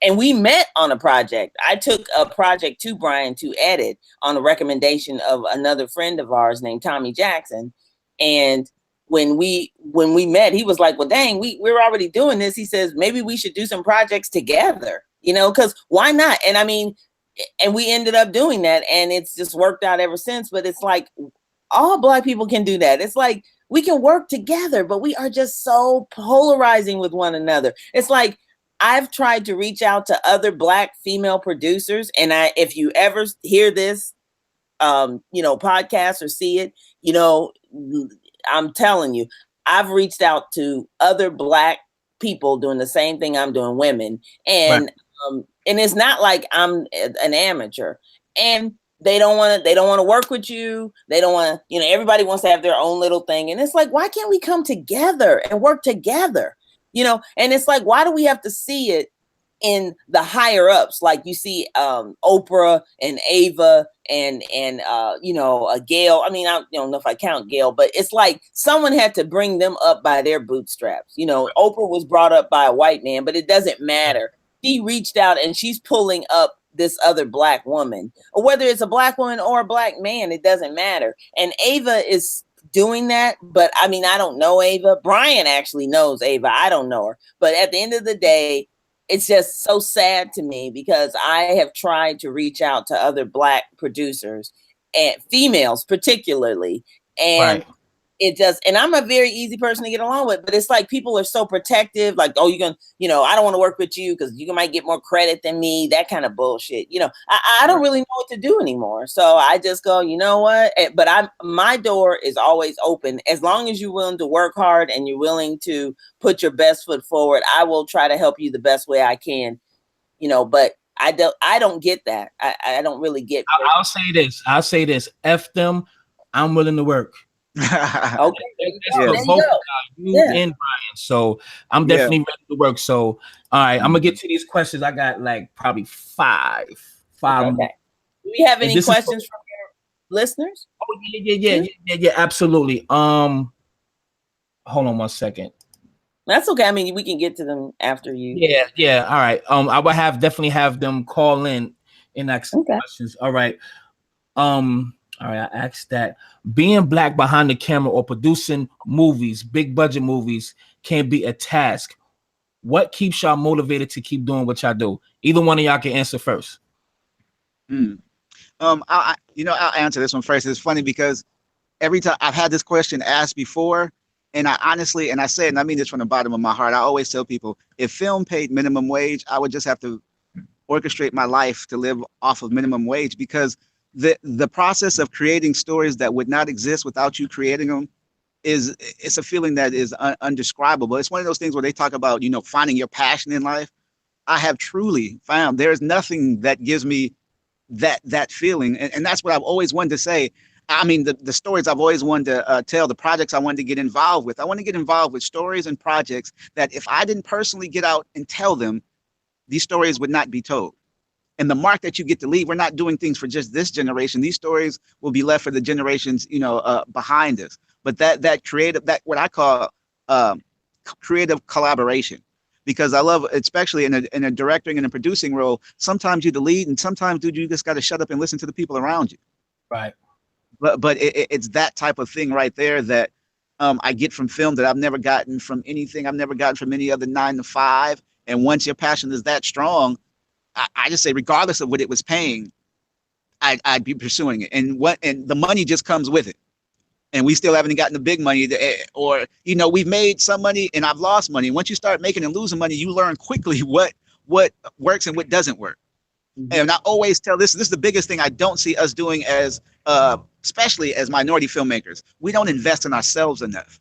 and we met on a project, I took a project to Brian to edit on a recommendation of another friend of ours named Tommy Jackson. And when we met, he was like, well, dang, we're already doing this. He says, maybe we should do some projects together, because why not? And I mean, and we ended up doing that, and it's just worked out ever since. But it's like, all Black people can do that. It's like, we can work together, but we are just so polarizing with one another. It's like, I've tried to reach out to other Black female producers. And if you ever hear this, podcast or see it, I'm telling you, I've reached out to other Black people doing the same thing I'm doing, women. And, and it's not like I'm an amateur, and they don't want to work with you. They don't want to, everybody wants to have their own little thing. And it's like, why can't we come together and work together? And it's like, why do we have to see it in the higher ups? Like you see Oprah and Ava and Gail. I mean, I don't know if I count Gail, but it's like someone had to bring them up by their bootstraps. Oprah was brought up by a white man, but it doesn't matter. She reached out and she's pulling up this other Black woman, or whether it's a Black woman or a Black man, it doesn't matter. And Ava is doing that, but I mean, I don't know Ava. Brian actually knows Ava. I don't know her. But at the end of the day, it's just so sad to me, because I have tried to reach out to other Black producers, and females particularly, and it just, and I'm a very easy person to get along with, but it's like people are so protective, like, oh, you're gonna, I don't want to work with you because you might get more credit than me, that kind of bullshit. I don't really know what to do anymore. So I just go, you know what? But my door is always open. As long as you're willing to work hard and you're willing to put your best foot forward, I will try to help you the best way I can, but I don't get that. I don't really get. I'll say this. F them. I'm willing to work. Okay. That's for both you and Brian. So I'm definitely ready to work. So all right, I'm gonna get to these questions. I got like probably five. Okay. Do we have any questions from your listeners? Oh yeah, absolutely. Hold on one second. That's okay. I mean, we can get to them after you. Yeah. All right. I will definitely have them call in and ask questions. All right. All right, I asked that. Being Black behind the camera or producing movies, big budget movies, can be a task. What keeps y'all motivated to keep doing what y'all do? Either one of y'all can answer first. I'll answer this one first. It's funny because every time I've had this question asked before, and I honestly, and I say it, and I mean this from the bottom of my heart, I always tell people, if film paid minimum wage, I would just have to orchestrate my life to live off of minimum wage, because the process of creating stories that would not exist without you creating them it's a feeling that is undescribable. It's one of those things where they talk about, finding your passion in life. I have truly found there's nothing that gives me that feeling. And that's what I've always wanted to say. I mean, the stories I've always wanted to tell, the projects I wanted to get involved with. I want to get involved with stories and projects that if I didn't personally get out and tell them, these stories would not be told. And the mark that you get to leave, we're not doing things for just this generation. These stories will be left for the generations, behind us. But that creative, that what I call creative collaboration, because I love, especially in a directing and a producing role, sometimes you're the lead, and sometimes, dude, you just got to shut up and listen to the people around you. Right. But it's that type of thing right there that I get from film that I've never gotten from anything. I've never gotten from any other 9 to 5. And once your passion is that strong, I just say, regardless of what it was paying, I'd be pursuing it. And the money just comes with it. And we still haven't gotten the big money, or we've made some money and I've lost money. Once you start making and losing money, you learn quickly what works and what doesn't work. And I always tell this is the biggest thing I don't see us doing as especially as minority filmmakers. We don't invest in ourselves enough.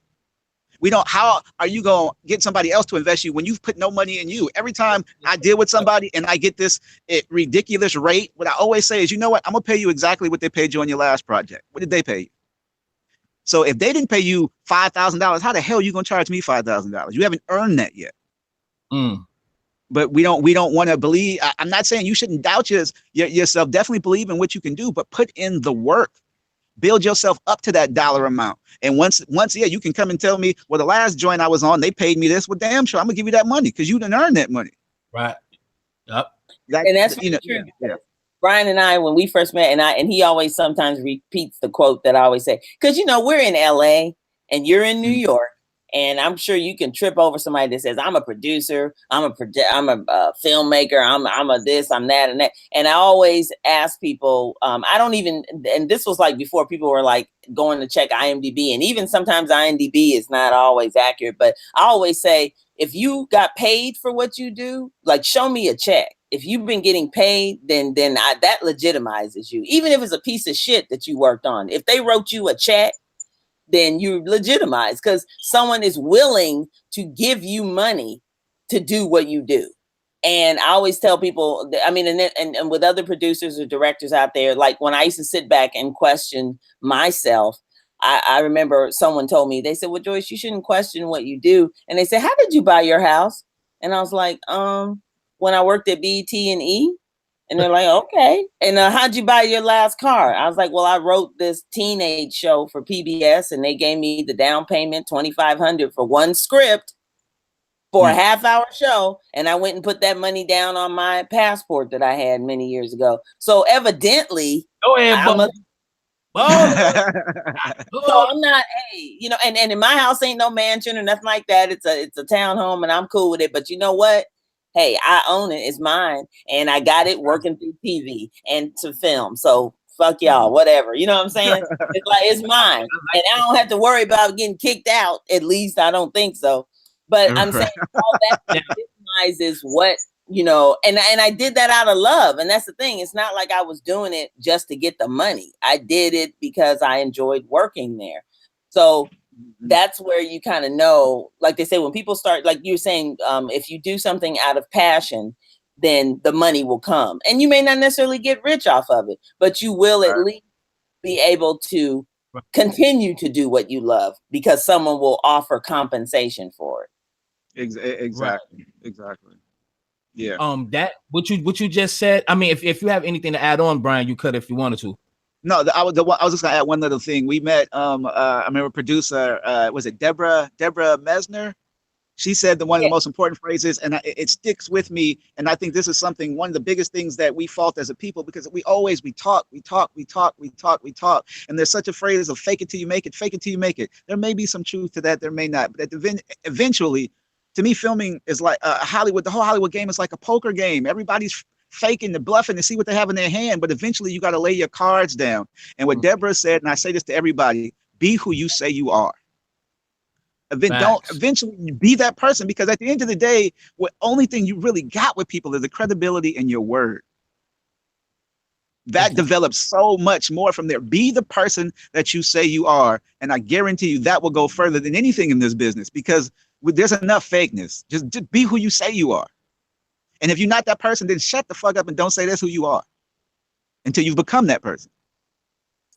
We don't. How are you going to get somebody else to invest you when you've put no money in you? Every time I deal with somebody and I get this ridiculous rate, what I always say is, you know what? I'm going to pay you exactly what they paid you on your last project. What did they pay you? So if they didn't pay you $5,000, how the hell are you going to charge me $5,000? You haven't earned that yet. But we don't want to believe. I'm not saying you shouldn't doubt yourself. Definitely believe in what you can do, but put in the work. Build yourself up to that dollar amount. And once, you can come and tell me, well, the last joint I was on, they paid me this. Well, damn sure, I'm gonna give you that money because you didn't earn that money. Right. Yep. And that's true. Yeah. Brian and I, when we first met, and he always sometimes repeats the quote that I always say, because we're in LA and you're in New York, and I'm sure you can trip over somebody that says, I'm a producer, I'm a filmmaker, I'm a this, I'm that, and that. And I always ask people, I don't even, and this was like before people were like going to check IMDb, and even sometimes IMDb is not always accurate, but I always say, if you got paid for what you do, like show me a check. If you've been getting paid, then that legitimizes you. Even if it's a piece of shit that you worked on. If they wrote you a check, then you legitimize because someone is willing to give you money to do what you do. And I always tell people, I mean, and with other producers or directors out there, like when I used to sit back and question myself, I remember someone told me, they said, well, Joyce, you shouldn't question what you do. And they said, how did you buy your house? And I was like, when I worked at BET and E. And they're like, okay. And how'd you buy your last car? I was like, well, I wrote this teenage show for PBS and they gave me the down payment, $2,500 for one script for a half-hour show. And I went and put that money down on my passport that I had many years ago. So evidently, go ahead, so I'm not, and in my house ain't no mansion or nothing like that. It's a townhome and I'm cool with it. But you know what? Hey, I own it. It's mine. And I got it working through TV and to film. So fuck y'all, whatever. You know what I'm saying? It's like, it's mine. And I don't have to worry about getting kicked out. At least I don't think so. But I'm saying all that legitimizes what, and I did that out of love. And that's the thing. It's not like I was doing it just to get the money. I did it because I enjoyed working there. So that's where you kind of know, like they say, when people start, like you're saying, if you do something out of passion, then the money will come. And you may not necessarily get rich off of it, but you will at least be able to continue to do what you love because someone will offer compensation for it. Exactly. Yeah. That what you just said. I mean, if you have anything to add on, Brian, you could if you wanted to. No, I was just gonna add one little thing. We met. I remember producer. Was it Deborah Mesner? She said one of the most important phrases, and it sticks with me. And I think this is one of the biggest things that we fault as a people, because we talk. And there's such a phrase of fake it till you make it, fake it till you make it. There may be some truth to that. There may not. But eventually, to me, filming is like Hollywood. The whole Hollywood game is like a poker game. Everybody's faking the bluffing to see what they have in their hand, but eventually you got to lay your cards down. And what Deborah said, and I say this to everybody, be who you say you are. Don't eventually be that person, because at the end of the day, what only thing you really got with people is the credibility in your word. That develops so much more from there. Be the person that you say you are, and I guarantee you that will go further than anything in this business, because there's enough fakeness. Just be who you say you are. And if you're not that person, then shut the fuck up and don't say that's who you are until you've become that person.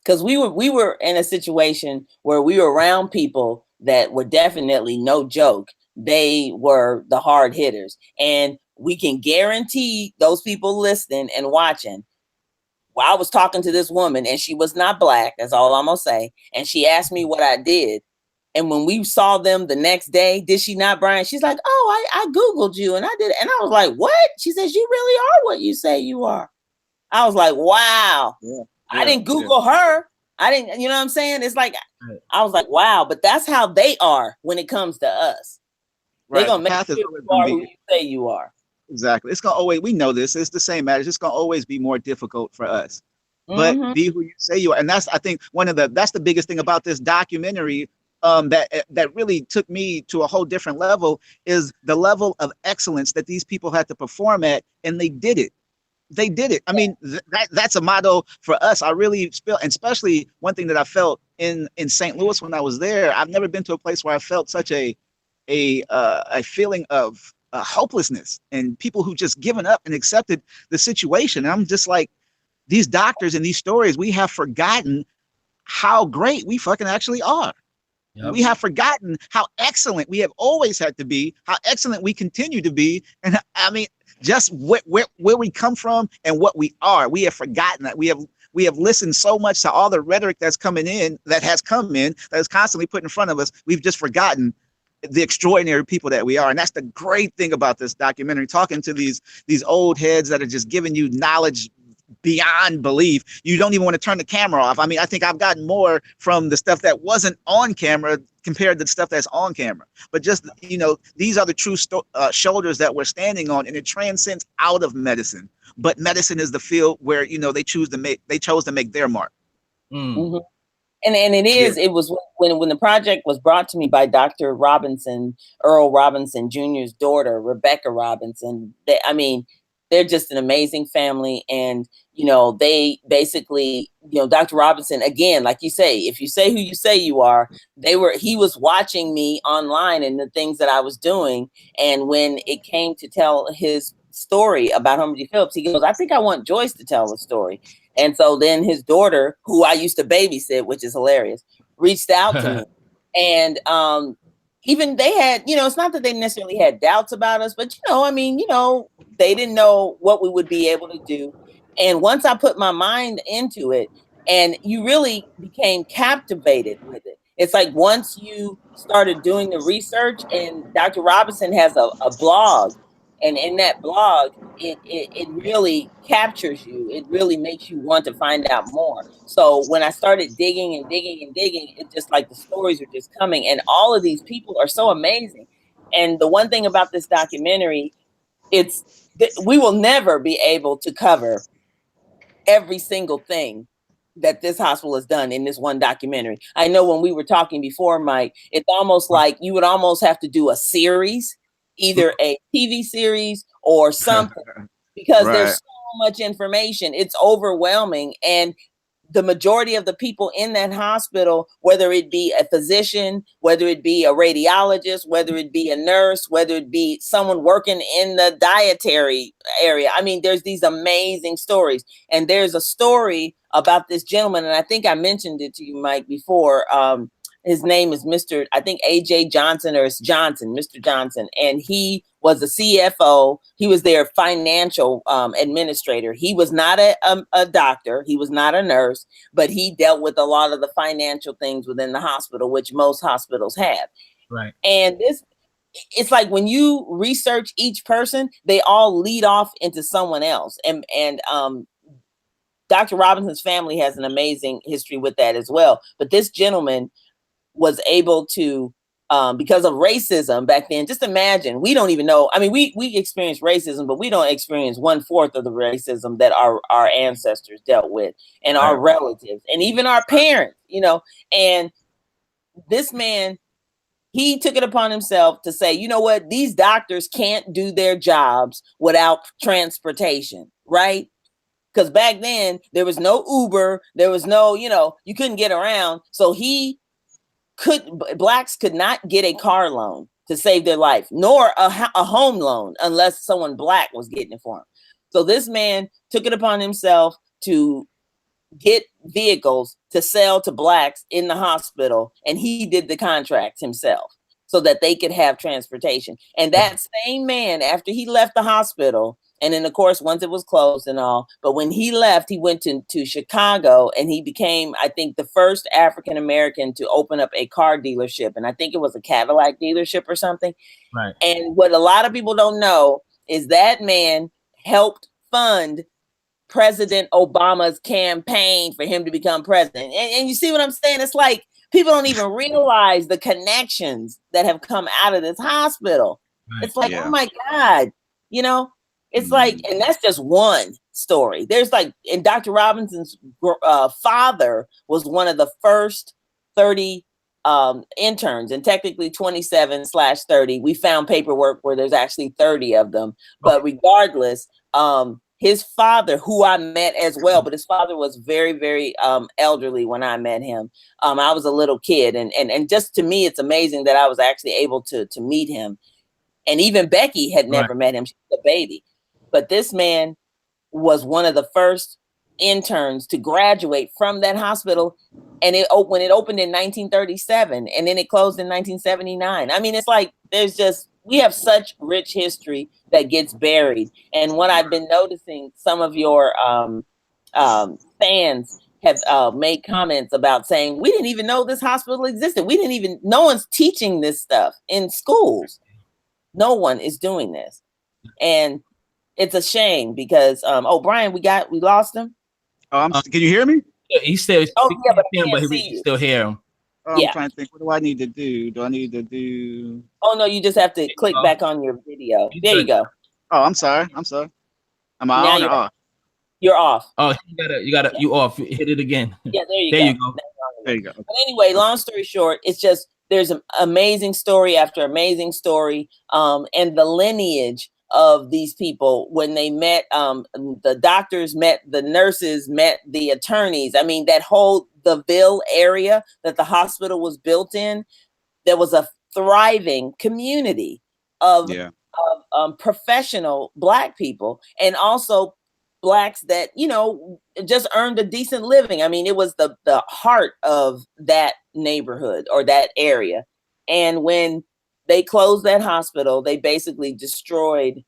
Because we were in a situation where we were around people that were definitely, no joke, they were the hard hitters. And we can guarantee those people listening and watching. Well, I was talking to this woman and she was not Black. That's all I'm going to say. And she asked me what I did. And when we saw them the next day, did she not, Brian? She's like, oh, I Googled you and I did it. And I was like, what? She says, you really are what you say you are. I was like, wow. I didn't Google her. I didn't, you know what I'm saying? It's like, Right. I was like, wow, but that's how they are when it comes to us. They're Right. going The to make path is sure always you going to are who be you say you are. exactly. It's gonna always. We know this. It's the same matter. It's just gonna always be more difficult for us. But Mm-hmm. be who you say you are, and that's I think that's the biggest thing about this documentary. That really took me to a whole different level is the level of excellence that these people had to perform at, and they did it. They did it. I mean, that's a motto for us. I really feel, and especially one thing that I felt in St. Louis when I was there. I've never been to a place where I felt such a feeling of hopelessness and people who just given up and accepted the situation. And I'm just like, these doctors and these stories, we have forgotten how great we fucking actually are. Yep. We have forgotten how excellent we have always had to be, how excellent we continue to be. And I mean, just where we come from and what we are. We have forgotten that. We have listened so much to all the rhetoric that has come in, that is constantly put in front of us. We've just forgotten the extraordinary people that we are. And that's the great thing about this documentary, talking to these old heads that are just giving you knowledge beyond belief. You don't even want to turn the camera off. I mean, I think I've gotten more from the stuff that wasn't on camera compared to the stuff that's on camera. But just, these are the true shoulders that we're standing on, and it transcends out of medicine. But medicine is the field where, they chose to make their mark. Mm-hmm. And it was when the project was brought to me by Dr. Robinson, Earl Robinson Jr.'s daughter, Rebecca Robinson. They're just an amazing family. And, they basically, Dr. Robinson, again, like you say, if you say who you say you are, he was watching me online and the things that I was doing. And when it came to tell his story about Homer G. Phillips, he goes, I think I want Joyce to tell the story. And so then his daughter, who I used to babysit, which is hilarious, reached out to me. And even they had, it's not that they necessarily had doubts about us, but, they didn't know what we would be able to do. And once I put my mind into it, and you really became captivated with it. It's like once you started doing the research, and Dr. Robinson has a blog, and in that blog, it really captures you. It really makes you want to find out more. So when I started digging and digging and digging, it just like the stories are just coming, and all of these people are so amazing. And the one thing about this documentary, it's we will never be able to cover every single thing that this hospital has done in this one documentary. I know when we were talking before, Mike, it's almost like you would almost have to do a series, either a TV series or something, because there's so much information. It's overwhelming. And the majority of the people in that hospital, whether it be a physician, whether it be a radiologist, whether it be a nurse, whether it be someone working in the dietary area. I mean, there's these amazing stories. And there's a story about this gentleman, and I think I mentioned it to you, Mike, before. His name is Mr. I think AJ Johnson, or it's Johnson, Mr. Johnson. And he was a CFO. He was their financial administrator. He was not a doctor. He was not a nurse, but he dealt with a lot of the financial things within the hospital, which most hospitals have. Right. And it's like when you research each person, they all lead off into someone else. And Dr. Robinson's family has an amazing history with that as well. But this gentleman was able to, because of racism back then, just imagine, we don't even know. I mean, we experience racism, but we don't experience 1/4 of the racism that our ancestors dealt with, and our relatives, and even our parents, and this man, he took it upon himself to say, you know what, these doctors can't do their jobs without transportation, right? Because back then there was no Uber, there was no, you couldn't get around. So blacks could not get a car loan to save their life, nor a home loan unless someone black was getting it for him. So this man took it upon himself to get vehicles to sell to blacks in the hospital, and he did the contracts himself so that they could have transportation. And that same man, after he left the hospital, and then of course once it was closed and all, but when he left, he went to Chicago, and he became, I think, the first African American to open up a car dealership, and I think it was a Cadillac dealership or something. Right. And what a lot of people don't know is that man helped fund President Obama's campaign for him to become president. And you see what I'm saying? It's like people don't even realize the connections that have come out of this hospital. Right. It's like, oh my God, you know, it's like, and that's just one story. There's like, and Dr. Robinson's father was one of the first 30 interns, and technically 27/30. We found paperwork where there's actually 30 of them. But regardless, his father, who I met as well, but his father was very, very elderly when I met him. I was a little kid, and just to me, it's amazing that I was actually able to meet him. And even Becky had never met him; she was a baby. But this man was one of the first interns to graduate from that hospital, and when it opened in 1937, and then it closed in 1979. I mean, it's like we have such rich history that gets buried. And what I've been noticing, some of your fans have made comments about saying, we didn't even know this hospital existed. No one's teaching this stuff in schools. No one is doing this. And it's a shame because, Brian, we lost him. Oh, can you hear me? Yeah, he's still. Oh, yeah, but he still hear him. Oh, I'm trying to think. What do I need to do? Do I need to do? Oh no, you just have to click back on your video. There you go. Oh, I'm sorry. Am I on or off? You're off. Oh, you off. Hit it again. Yeah, there you go. There you go. But anyway, long story short, it's just there's an amazing story after amazing story, and the lineage of these people when they met, the doctors met, the nurses met, the attorneys. I mean, that whole the Ville area that the hospital was built in, there was a thriving community of professional Black people, and also Blacks that, you know, just earned a decent living. I mean, it was the heart of that neighborhood or that area. And when they closed that hospital, they basically destroyed,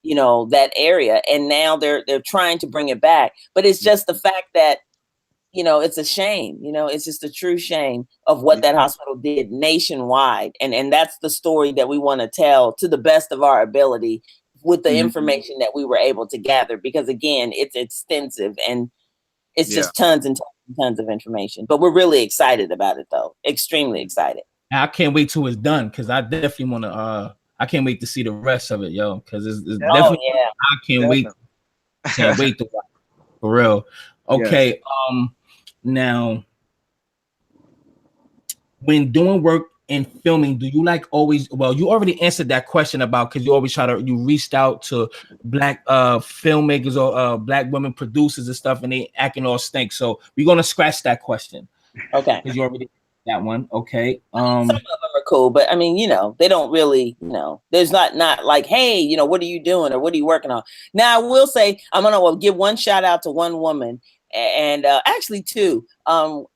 you know, that area. And now they're trying to bring it back. But it's just the fact that, you know, it's a shame, you know, it's just a true shame of what that hospital did nationwide. And that's the story that we want to tell to the best of our ability with the information that we were able to gather, because again, it's extensive and it's just tons and tons and tons of information. But we're really excited about it, though. Extremely excited. I can't wait till it's done, because I definitely want to. I can't wait to see the rest of it, yo. Because it's definitely. Yeah. I can't wait. Can't wait to watch for real. Okay. Yeah. Now, when doing work in filming, do you like always? Well, you already answered that question about, because you always you reached out to Black filmmakers or Black women producers and stuff, and they acting all stink. So we're gonna scratch that question. Okay. Because you already that one. Okay. Some of them are cool, but I mean, you know, they don't really, you know, there's not like, hey, you know, what are you doing or what are you working on? Now, I will say, I'm gonna give one shout out to one woman, and actually two.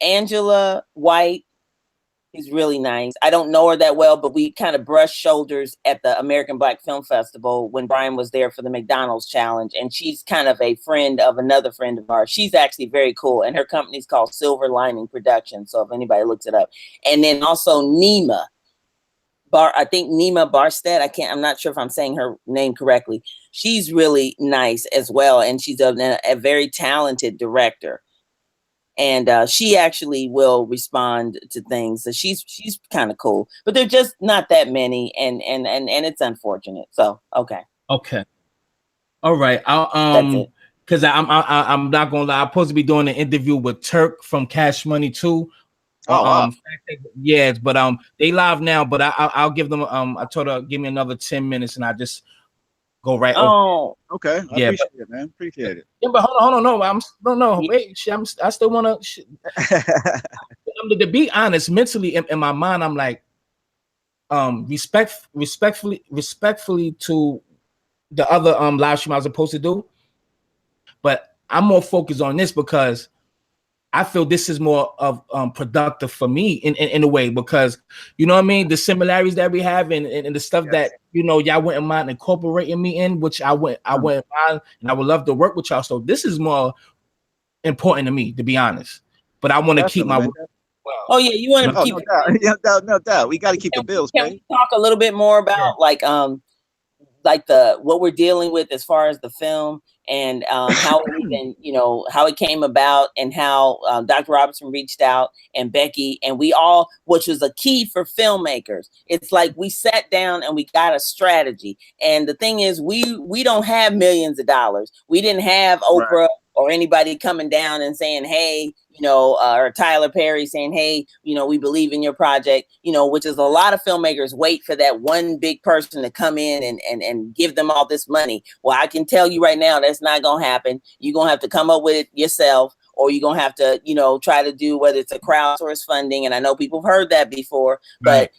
Angela White is really nice. I don't know her that well, but we kind of brushed shoulders at the American Black Film Festival when Brian was there for the McDonald's Challenge. And she's kind of a friend of another friend of ours. She's actually very cool. And her company's called Silver Lining Productions. So if anybody looks it up. And then also Nima Barstead. I'm not sure if I'm saying her name correctly. She's really nice as well. And she's a very talented director. And she actually will respond to things. So she's kind of cool, but they're just not that many, and it's unfortunate. So okay. All right. I'll because I'm not gonna lie. I'm supposed to be doing an interview with Turk from Cash Money too. Yes, but they live now. But I'll give them. I told her give me another 10 minutes, and I just go right. Oh, okay. I appreciate it, man. Appreciate it. Yeah, but hold on. No. Wait, I still want to. To be honest, mentally in my mind, I'm like, respectfully to the other live stream I was supposed to do, but I'm more focused on this because I feel this is more of productive for me in a way, because you know what I mean, the similarities that we have and the stuff that, you know, y'all wouldn't mind incorporating me in, which I wouldn't mind, and I would love to work with y'all. So this is more important to me, to be honest. But I want to keep my. Oh yeah, you want to keep. No doubt. We got to keep the bills. Can we talk a little bit more about like what we're dealing with as far as the film? and how it even, how it came about, and how Dr. Robinson reached out, and Becky, and we all, which was a key for filmmakers. It's like we sat down and we got a strategy. And the thing is, we don't have millions of dollars. We didn't have Oprah or anybody coming down and saying, hey, or Tyler Perry saying, hey, we believe in your project, which is a lot of filmmakers wait for that one big person to come in and give them all this money. Well, I can tell you right now, that's not going to happen. You're going to have to come up with it yourself, or you're going to have to, try to do whether it's a crowdsource funding. And I know people have heard that before, but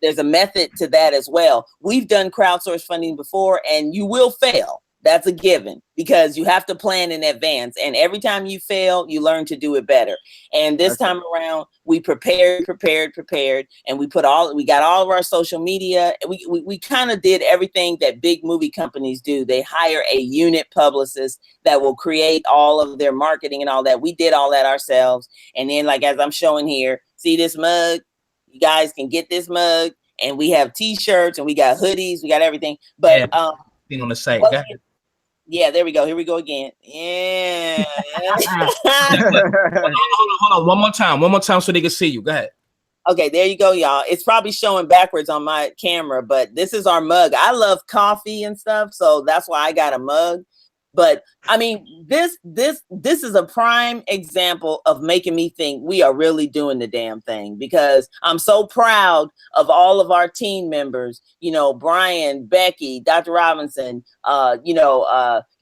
there's a method to that as well. We've done crowdsource funding before, and you will fail. That's a given, because you have to plan in advance. And every time you fail, you learn to do it better. And this time around, we prepared, and we got all of our social media. We kind of did everything that big movie companies do. They hire a unit publicist that will create all of their marketing and all that. We did all that ourselves. And then, like, as I'm showing here, see this mug? You guys can get this mug, and we have t-shirts, and we got hoodies, we got everything. But on the site. Yeah, there we go. Here we go again. Yeah. hold on. One more time so they can see you. Go ahead. Okay, there you go, y'all. It's probably showing backwards on my camera, but this is our mug. I love coffee and stuff, so that's why I got a mug. But I mean, this is a prime example of making me think we are really doing the damn thing, because I'm so proud of all of our team members, Brian, Becky, Dr. Robinson,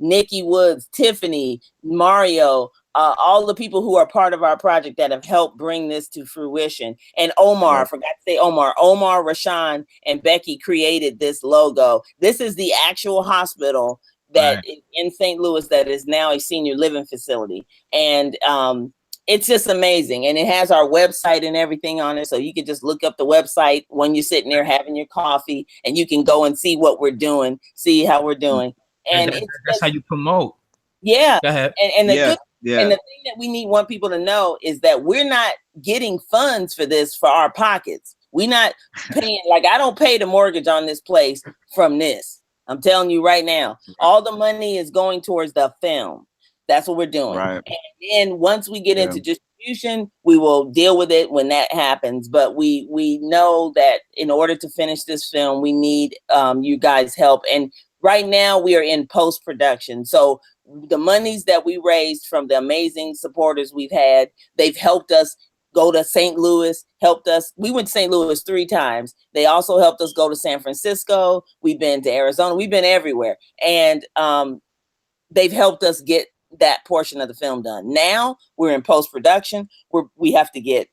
Nikki Woods, Tiffany, Mario, all the people who are part of our project that have helped bring this to fruition. And Omar, I forgot to say Omar, Rashawn, and Becky created this logo. This is the actual hospital that is in St. Louis that is now a senior living facility. And it's just amazing. And it has our website and everything on it. So you can just look up the website when you're sitting there having your coffee, and you can go and see what we're doing, see how we're doing. And that's how you promote. Yeah. Go ahead. And the thing that we want people to know is that we're not getting funds for this for our pockets. We're not paying, like, I don't pay the mortgage on this place from this. I'm telling you right now, all the money is going towards the film. That's what we're doing. Right. And then once we get into distribution, we will deal with it when that happens. But we know that in order to finish this film, we need you guys' help. And right now we are in post-production. So the monies that we raised from the amazing supporters we've had, they've helped us go to St. Louis, helped us. We went to St. Louis 3 times. They also helped us go to San Francisco. We've been to Arizona. We've been everywhere. And they've helped us get that portion of the film done. Now we're in post-production. We have to get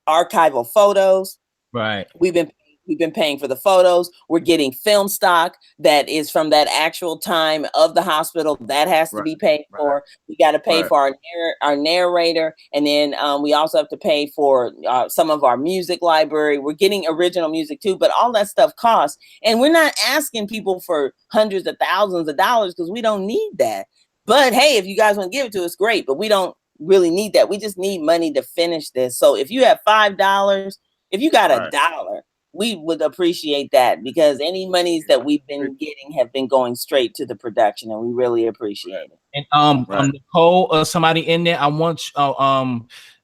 archival photos. Right. We've been paying for the photos. We're getting film stock that is from that actual time of the hospital. That has to be paid for. We got to pay for our narrator. And then we also have to pay for some of our music library. We're getting original music too, but all that stuff costs. And we're not asking people for hundreds of thousands of dollars, because we don't need that. But hey, if you guys want to give it to us, great. But we don't really need that. We just need money to finish this. So if you have $5, if you got $1, we would appreciate that, because any monies that we've been getting have been going straight to the production, and we really appreciate it. And Nicole, somebody in there, I want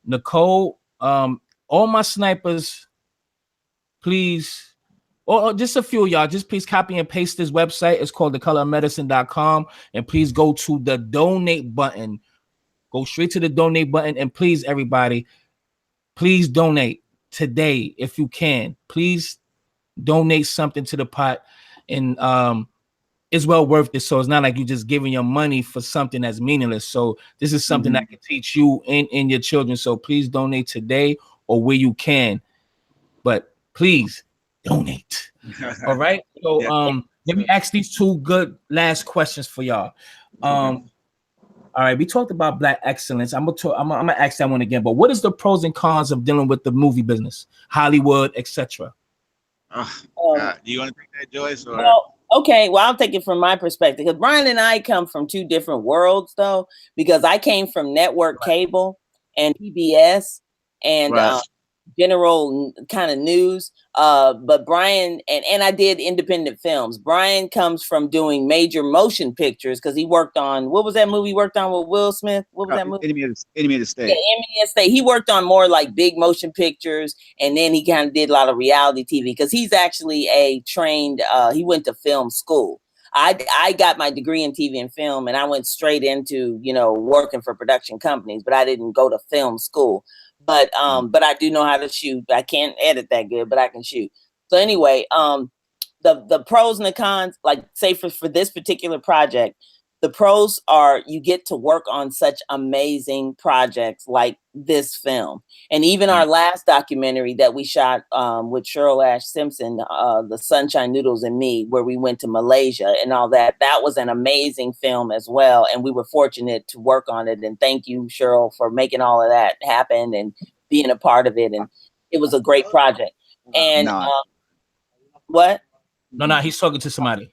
Nicole, all my snipers, please, or just a few of y'all, just please copy and paste this website. It's called thecolorofmedicine.com, and please go to the donate button. Go straight to the donate button, and please, everybody, please donate today if you can. Please donate something to the pot, and it's well worth it. So it's not like you're just giving your money for something that's meaningless. So this is something that can teach you and your children. So please donate today or where you can, but please donate. All right. So let me ask these 2 good last questions for y'all. All right, we talked about Black excellence. I'm gonna ask that one again. But what is the pros and cons of dealing with the movie business, Hollywood, etc.? Do you want to take that, Joyce? Or? Well, okay. Well, I'll take it from my perspective, because Brian and I come from 2 different worlds, though. Because I came from network cable and PBS, and general kind of news. But Brian, and I did independent films. Brian comes from doing major motion pictures because he worked on, what was that movie he worked on with Will Smith? What was that movie? Enemy of the State. Yeah, Enemy of the State. He worked on more like big motion pictures, and then he kind of did a lot of reality TV because he's actually a trained, he went to film school. I got my degree in TV and film, and I went straight into, you know, working for production companies, but I didn't go to film school. But I do know how to shoot. I can't edit that good, but I can shoot. So anyway, the pros and the cons, like say for this particular project, the pros are you get to work on such amazing projects like this film. And even our last documentary that we shot with Cheryl Ash Simpson, The Sunshine Noodles and Me, where we went to Malaysia and all that, that was an amazing film as well. And we were fortunate to work on it. And thank you, Cheryl, for making all of that happen and being a part of it. And it was a great project. And what? No, he's talking to somebody.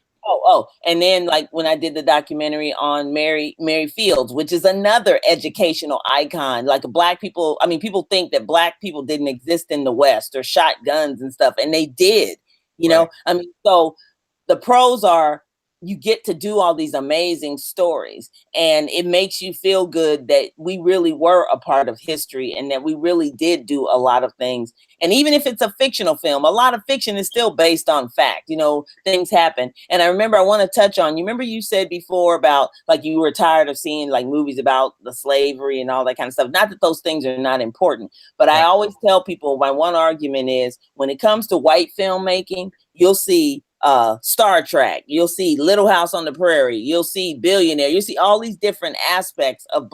And then like when I did the documentary on Mary Fields, which is another educational icon, like Black people, I mean, people think that Black people didn't exist in the West or shot guns and stuff, and they did, you know, I mean, so the pros are you get to do all these amazing stories, and it makes you feel good that we really were a part of history and that we really did do a lot of things. And even if it's a fictional film, a lot of fiction is still based on fact, you know, things happen. And I remember I want to touch on, you remember you said before about like you were tired of seeing like movies about the slavery and all that kind of stuff. Not that those things are not important, but I always tell people my one argument is when it comes to white filmmaking, you'll see Star Trek, you'll see Little House on the Prairie, you'll see Billionaire, you see all these different aspects of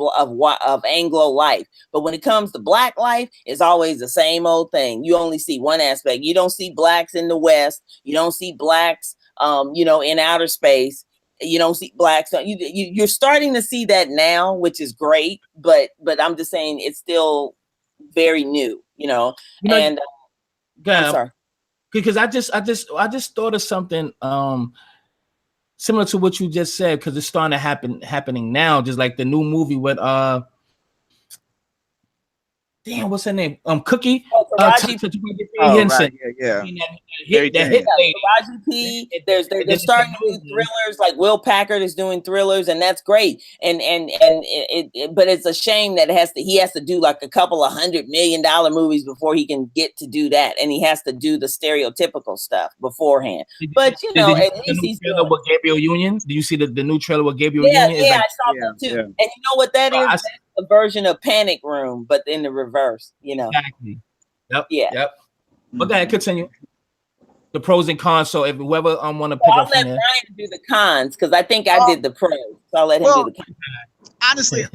Anglo life. But when it comes to Black life, it's always the same old thing. You only see one aspect. You don't see Blacks in the West. You don't see Blacks, you know, in outer space. You don't see Blacks. You're starting to see that now, which is great. But I'm just saying it's still very new, you know. And I'm sorry. Because I just thought of something similar to what you just said, because it's starting to happening now, just like the new movie with what's her name? Cookie. Taraji P. They're starting to do thrillers. Like Will Packard is doing thrillers, and that's great. But it's a shame that he has to do like a couple of $100 million movies before he can get to do that, and he has to do the stereotypical stuff beforehand. But you know, at least he's doing with Gabriel Union. Do you see the new trailer with Gabriel Union? Yeah, I saw that too. And you know what that is? That's a version of Panic Room, but in the reverse. You know. Exactly. Yep. But go ahead, continue. The pros and cons. So if whoever want to pick up from there, I'll let Brian do the cons because I think I did the pros. So I'll let him do the cons. Honestly,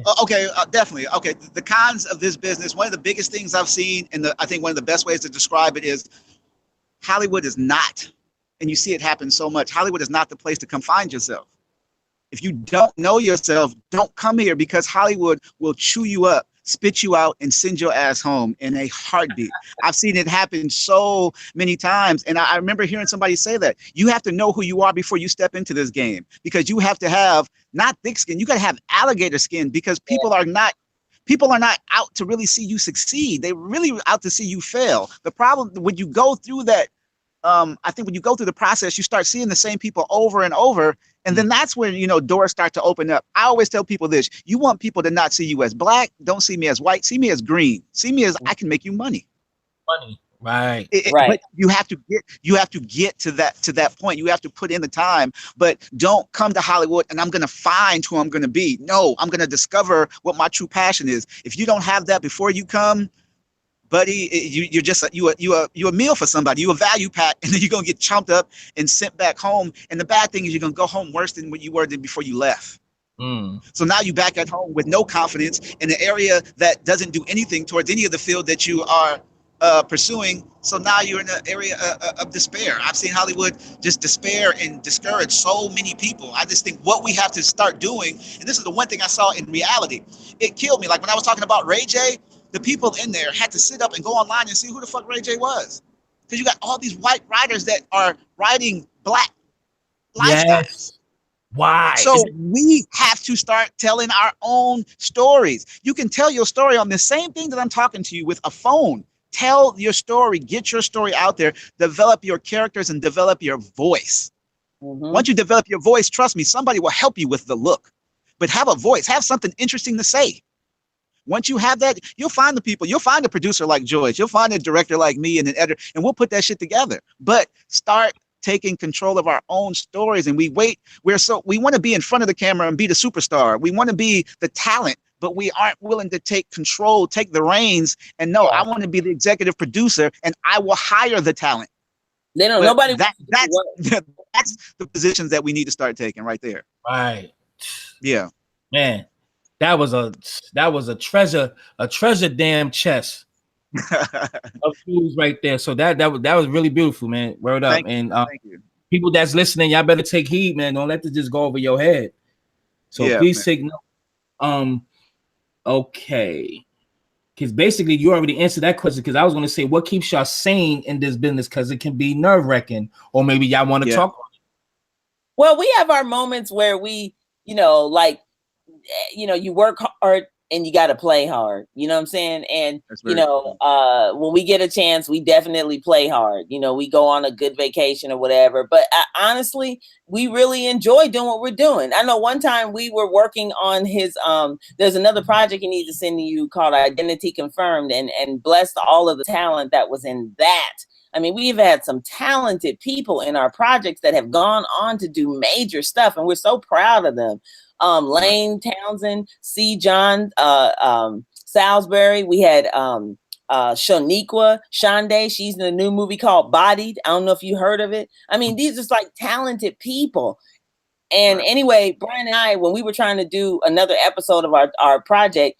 definitely. Okay, the cons of this business. One of the biggest things I've seen, and I think one of the best ways to describe it is Hollywood is not, and you see it happen so much. Hollywood is not the place to come find yourself. If you don't know yourself, don't come here because Hollywood will chew you up, spit you out, and send your ass home in a heartbeat. I've seen it happen so many times. And I remember hearing somebody say that you have to know who you are before you step into this game, because you have to have not thick skin, you got to have alligator skin, because people are not out to really see you succeed. They're really out to see you fail. The problem when you go through that, I think when you go through the process, you start seeing the same people over and over. And then that's when, you know, doors start to open up. I always tell people this: you want people to not see you as Black, don't see me as white, see me as green, see me as I can make you money. Right. Right. But you have to get to that point. You have to put in the time, but don't come to Hollywood and I'm going to find who I'm going to be. No, I'm going to discover what my true passion is. If you don't have that before you come, buddy, you're just a meal for somebody. You a value pack, and then you're gonna get chomped up and sent back home. And the bad thing is you're gonna go home worse than what you were before you left. So now you're back at home with no confidence in an area that doesn't do anything towards any of the field that you are pursuing. So now you're in an area of despair. I've seen Hollywood just despair and discourage so many people. I just think what we have to start doing, and this is the one thing I saw in reality, it killed me. Like when I was talking about Ray J, the people in there had to sit up and go online and see who the fuck Ray J was. Because you got all these white writers that are writing Black lifestyles. Yes. Why? So we have to start telling our own stories. You can tell your story on the same thing that I'm talking to you with a phone. Tell your story, get your story out there, develop your characters and develop your voice. Once you develop your voice, trust me, somebody will help you with the look. But have a voice, have something interesting to say. Once you have that, you'll find the people, you'll find a producer like Joyce, you'll find a director like me and an editor, and we'll put that shit together. But start taking control of our own stories. And we want to be in front of the camera and be the superstar. We want to be the talent, but we aren't willing to take control, take the reins. And no, I want to be the executive producer and I will hire the talent. They don't, nobody. That's the positions that we need to start taking right there. Right. Yeah. Man, that was a treasure damn chest of tools right there. So that was really beautiful, man. Word up. Thank you. People that's listening, y'all better take heed, man. Don't let this just go over your head. So please take note. Okay. Because basically you already answered that question, because I was going to say, what keeps y'all sane in this business? Because it can be nerve-wracking, or maybe y'all want to talk on it. Well, we have our moments where we, you work hard and you got to play hard. You know what I'm saying? And, when we get a chance, we definitely play hard. We go on a good vacation or whatever. But honestly, we really enjoy doing what we're doing. I know one time we were working on his, there's another project he needs to send to you called Identity Confirmed, and blessed all of the talent that was in that. I mean, we've had some talented people in our projects that have gone on to do major stuff, and we're so proud of them. Lane Townsend, C. John Salisbury. We had Shaniqua Shande. She's in a new movie called Bodied. I don't know if you heard of it. I mean, these are just like talented people. And anyway, Brian and I, when we were trying to do another episode of our project,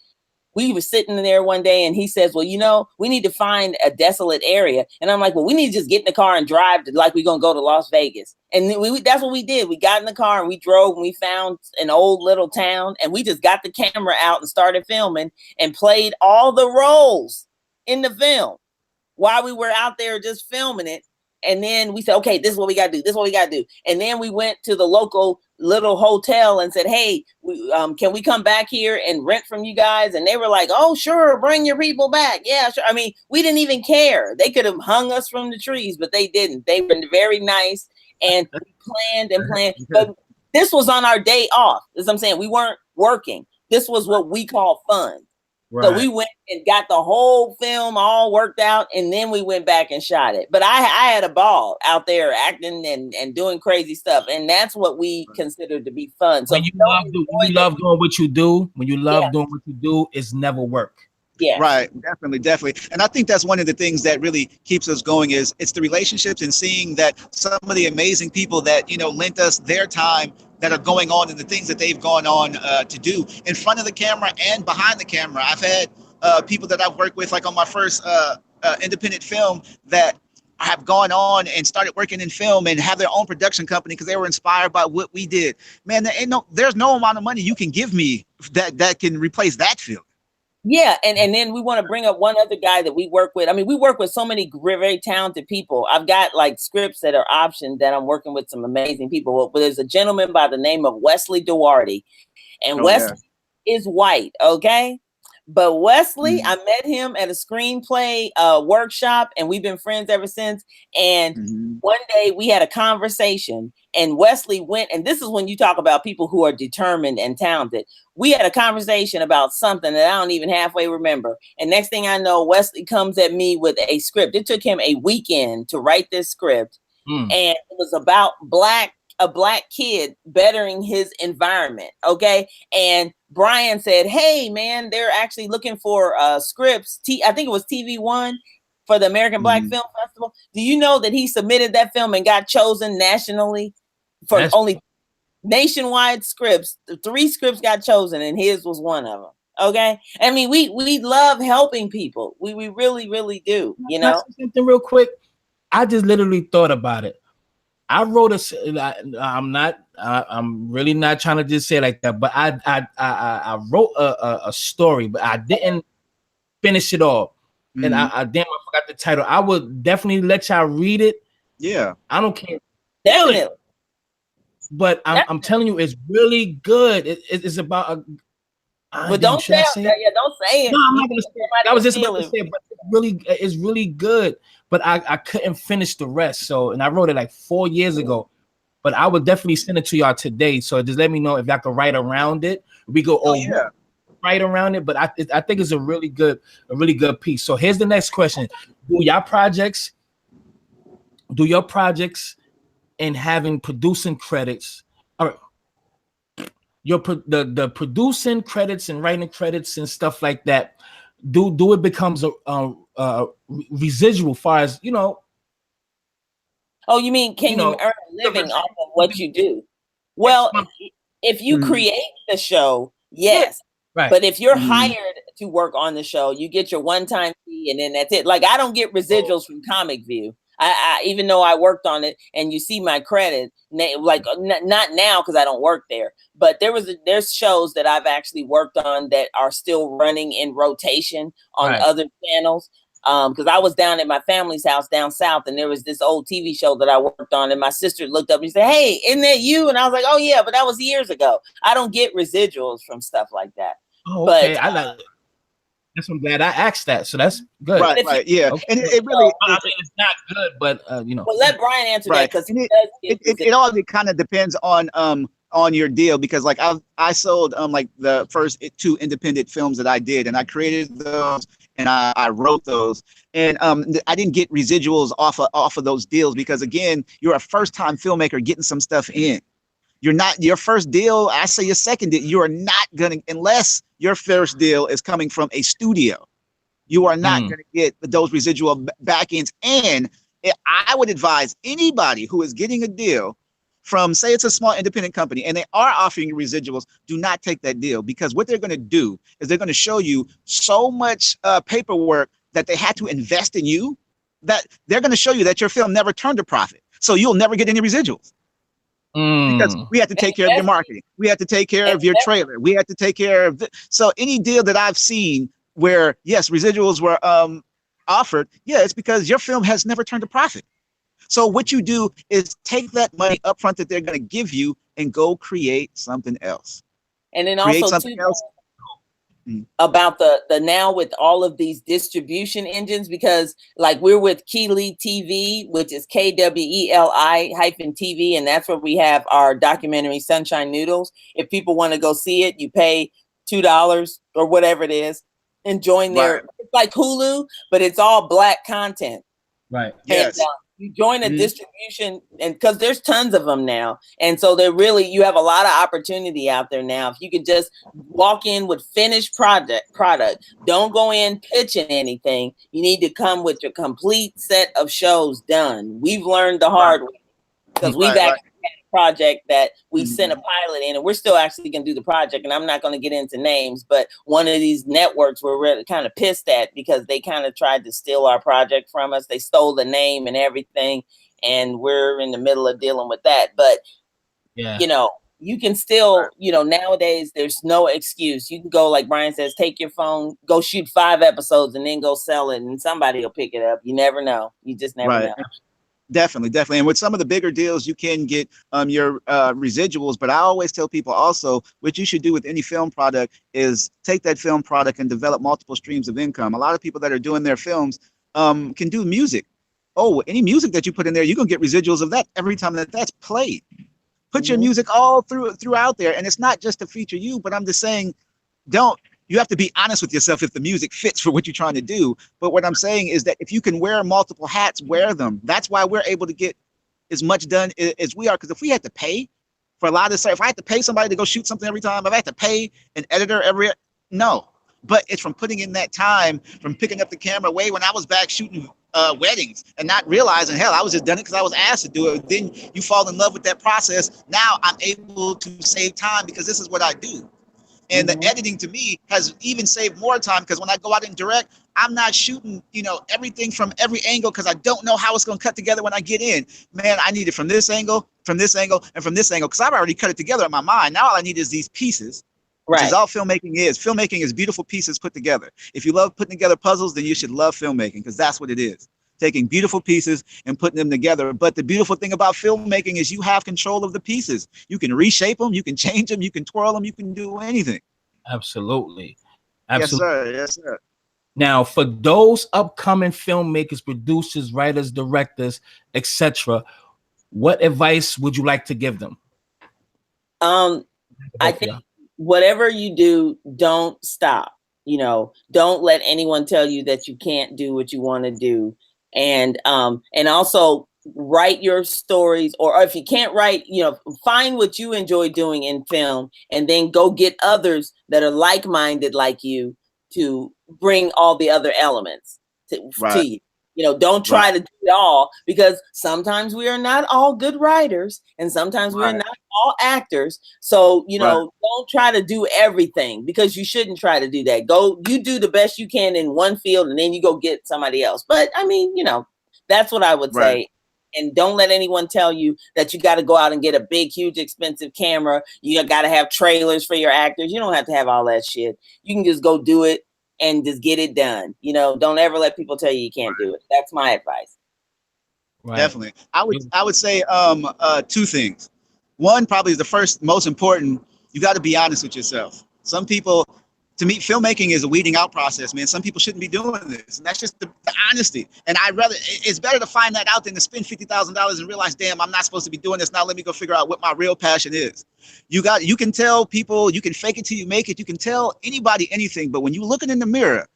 we were sitting there one day and he says, well, we need to find a desolate area. And I'm like, well, we need to just get in the car and drive like we're going to go to Las Vegas. And that's what we did. We got in the car and we drove and we found an old little town, and we just got the camera out and started filming and played all the roles in the film while we were out there just filming it. And then we said, okay, this is what we got to do. This is what we got to do. And then we went to the local little hotel and said, hey, can we come back here and rent from you guys? And they were like, oh, sure. Bring your people back. Yeah, sure. I mean, we didn't even care. They could have hung us from the trees, but they didn't. They were very nice, and we planned and planned. But this was on our day off. As I'm saying, we weren't working. This was what we call fun. Right. So we went and got the whole film all worked out, and then we went back and shot it. But I had a ball out there acting and doing crazy stuff, and that's what we consider to be fun. So when you love doing what you do, doing what you do, it's never work. Yeah. Right. Definitely. And I think that's one of the things that really keeps us going is it's the relationships and seeing that some of the amazing people that, lent us their time that are going on and the things that they've gone on to do in front of the camera and behind the camera. I've had people that I've worked with, like on my first independent film, that have gone on and started working in film and have their own production company because they were inspired by what we did. Man, there's no amount of money you can give me that can replace that feeling. Yeah, and then we want to bring up one other guy that we work with. I mean, we work with so many very talented people. I've got like scripts that are optioned that I'm working with some amazing people. But there's a gentleman by the name of Wesley Duarte, and Wesley is white, okay? But Wesley, I met him at a screenplay workshop, and we've been friends ever since. And one day we had a conversation, and Wesley went, and this is when you talk about people who are determined and talented. We had a conversation about something that I don't even halfway remember. And next thing I know, Wesley comes at me with a script. It took him a weekend to write this script. And it was about a black kid bettering his environment. Okay. And Brian said, hey man, they're actually looking for scripts. I think it was TV1 for the American Black Film Festival. Do you know that he submitted that film and got chosen nationally for only nationwide scripts? 3 scripts got chosen and his was one of them. Okay. I mean, we love helping people. We really, really do. You know, something real quick. I just literally thought about it. I wrote I'm really not trying to just say it like that, but I wrote a story, but I didn't finish it all. And I forgot the title. I would definitely let y'all read it. Yeah. I don't care. But don't Should say I it. say it? Yeah, don't say it. No, I'm not gonna say it. I was just about to say it, but it's really good. But I couldn't finish the rest. So, and I wrote it like 4 years ago. But I would definitely send it to y'all today. So just let me know if y'all could write around it. We go right around it. But I think it's a really good piece. So here's the next question: Do your projects and having producing credits, or the producing credits and writing credits and stuff like that? Do it becomes a residual, far as you know? Oh, you mean can you earn a living off of what you do? Well, if you create the show, yes. Right. But if you're hired to work on the show, you get your one-time fee and then that's it. Like I don't get residuals from Comic View. I even though I worked on it and you see my credit, like not now because I don't work there, but there's shows that I've actually worked on that are still running in rotation on other channels. Because I was down at my family's house down south, and there was this old TV show that I worked on, and my sister looked up and said, "Hey, isn't that you?" And I was like, "Oh yeah," but that was years ago. I don't get residuals from stuff like that. Oh, okay. But, I like it. That's, I'm glad I asked that. So that's good. Right. Yeah. Okay. And it really, I mean, it's not good, but you know. Well, let Brian answer that because it all kind of depends on your deal, because like I sold like the first 2 independent films that I did, and I created those and I wrote those, and I didn't get residuals off of those deals because, again, you're a first-time filmmaker getting some stuff in. You're not your first deal. I say your second deal. You are not gonna, unless your first deal is coming from a studio, you are not going to get those residual back ends. And I would advise anybody who is getting a deal from, say it's a small independent company and they are offering you residuals, do not take that deal, because what they're going to do is they're going to show you so much paperwork that they had to invest in you, that they're going to show you that your film never turned a profit. So you'll never get any residuals. Because we have to take care of your marketing. We have to take care of your trailer. We have to take care of so any deal that I've seen where, yes, residuals were offered, yeah, it's because your film has never turned a profit. So what you do is take that money up front that they're going to give you and go create something else. And then also about the now with all of these distribution engines, because like we're with Keely TV, which is KWELI-TV, and that's where we have our documentary Sunshine Noodles. If people want to go see it, you pay $2 or whatever it is and join their, it's like Hulu, but it's all Black content. Right. Yes. And, you join a distribution, and because there's tons of them now, and so they're really, you have a lot of opportunity out there now. If you could just walk in with finished product, don't go in pitching anything. You need to come with your complete set of shows done. We've learned the hard way, because we've actually had a project that we sent a pilot in, and we're still actually going to do the project, and I'm not going to get into names, but one of these networks we're really kind of pissed at because they kind of tried to steal our project from us. They stole the name and everything, and we're in the middle of dealing with that. But you know, you can still, you know, nowadays there's no excuse. You can go, like Brian says, take your phone, go shoot 5 episodes, and then go sell it, and somebody will pick it up. You never know. You just never know. Definitely. And with some of the bigger deals, you can get your residuals. But I always tell people also, what you should do with any film product is take that film product and develop multiple streams of income. A lot of people that are doing their films can do music. Oh, any music that you put in there, you're going to get residuals of that every time that's played. Put your music all throughout there. And it's not just to feature you, but I'm just saying, you have to be honest with yourself if the music fits for what you're trying to do. But what I'm saying is that if you can wear multiple hats, wear them. That's why we're able to get as much done as we are. Because if we had to pay for a lot of stuff, if I had to pay somebody to go shoot something every time, if I had to pay an editor no. But it's from putting in that time, from picking up the camera way when I was back shooting weddings and not realizing, hell, I was just done it because I was asked to do it. Then you fall in love with that process. Now I'm able to save time because this is what I do. And the editing to me has even saved more time, because when I go out and direct, I'm not shooting, everything from every angle, because I don't know how it's going to cut together when I get in. Man, I need it from this angle, and from this angle, because I've already cut it together in my mind. Now all I need is these pieces, which is all filmmaking is. Filmmaking is beautiful pieces put together. If you love putting together puzzles, then you should love filmmaking, because that's what it is. Taking beautiful pieces and putting them together. But the beautiful thing about filmmaking is you have control of the pieces. You can reshape them, you can change them, you can twirl them, you can do anything. Absolutely. Yes, Absolutely. sir. Yes, sir. Now, for those upcoming filmmakers, producers, writers, directors, etc., what advice would you like to give them? I think whatever you do, don't stop. You know, don't let anyone tell you that you can't do what you want to do. And also write your stories, or if you can't write, you know, find what you enjoy doing in film and then go get others that are like-minded like you to bring all the other elements to Right. you. You know, don't try to do it all, because sometimes we are not all good writers and sometimes we're not all actors. So, you know, don't try to do everything, because you shouldn't try to do that. You do the best you can in one field and then you go get somebody else. But I mean, you know, that's what I would say. And don't let anyone tell you that you got to go out and get a big, huge, expensive camera. You got to have trailers for your actors. You don't have to have all that shit. You can just go do it and just get it done. You know, don't ever let people tell you can't do it. That's my advice. Definitely. I would say two things. One probably is the first most important. You got to be honest with yourself. Some people, to me, filmmaking is a weeding out process, man. Some people shouldn't be doing this, and that's just the honesty. And it's better to find that out than to spend $50,000 and realize, damn, I'm not supposed to be doing this. Now let me go figure out what my real passion is. You can tell people, you can fake it till you make it. You can tell anybody anything, but when you look in the mirror,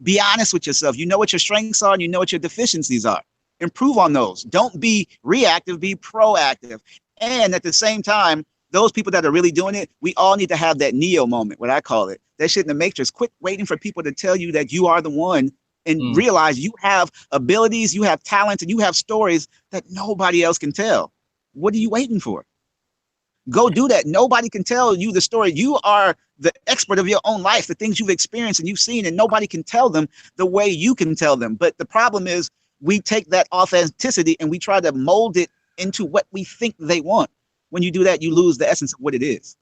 be honest with yourself. You know what your strengths are, and you know what your deficiencies are. Improve on those. Don't be reactive, be proactive. And at the same time, those people that are really doing it, we all need to have that Neo moment, what I call it. That shit in the Matrix. Quit waiting for people to tell you that you are the one, and realize you have abilities, you have talents, and you have stories that nobody else can tell. What are you waiting for? Go do that. Nobody can tell you the story. You are the expert of your own life, the things you've experienced and you've seen, and nobody can tell them the way you can tell them. But the problem is, we take that authenticity and we try to mold it into what we think they want. When you do that, you lose the essence of what it is.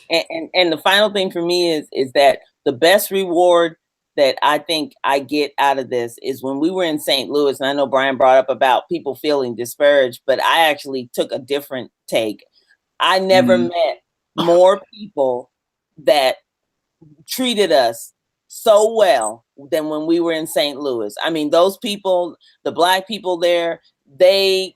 And the final thing for me is that the best reward that I think I get out of this is when we were in St. Louis, and I know Brian brought up about people feeling disparaged, but I actually took a different take. I never met more people that treated us so well than when we were in St. Louis. I mean, those people, the Black people there, they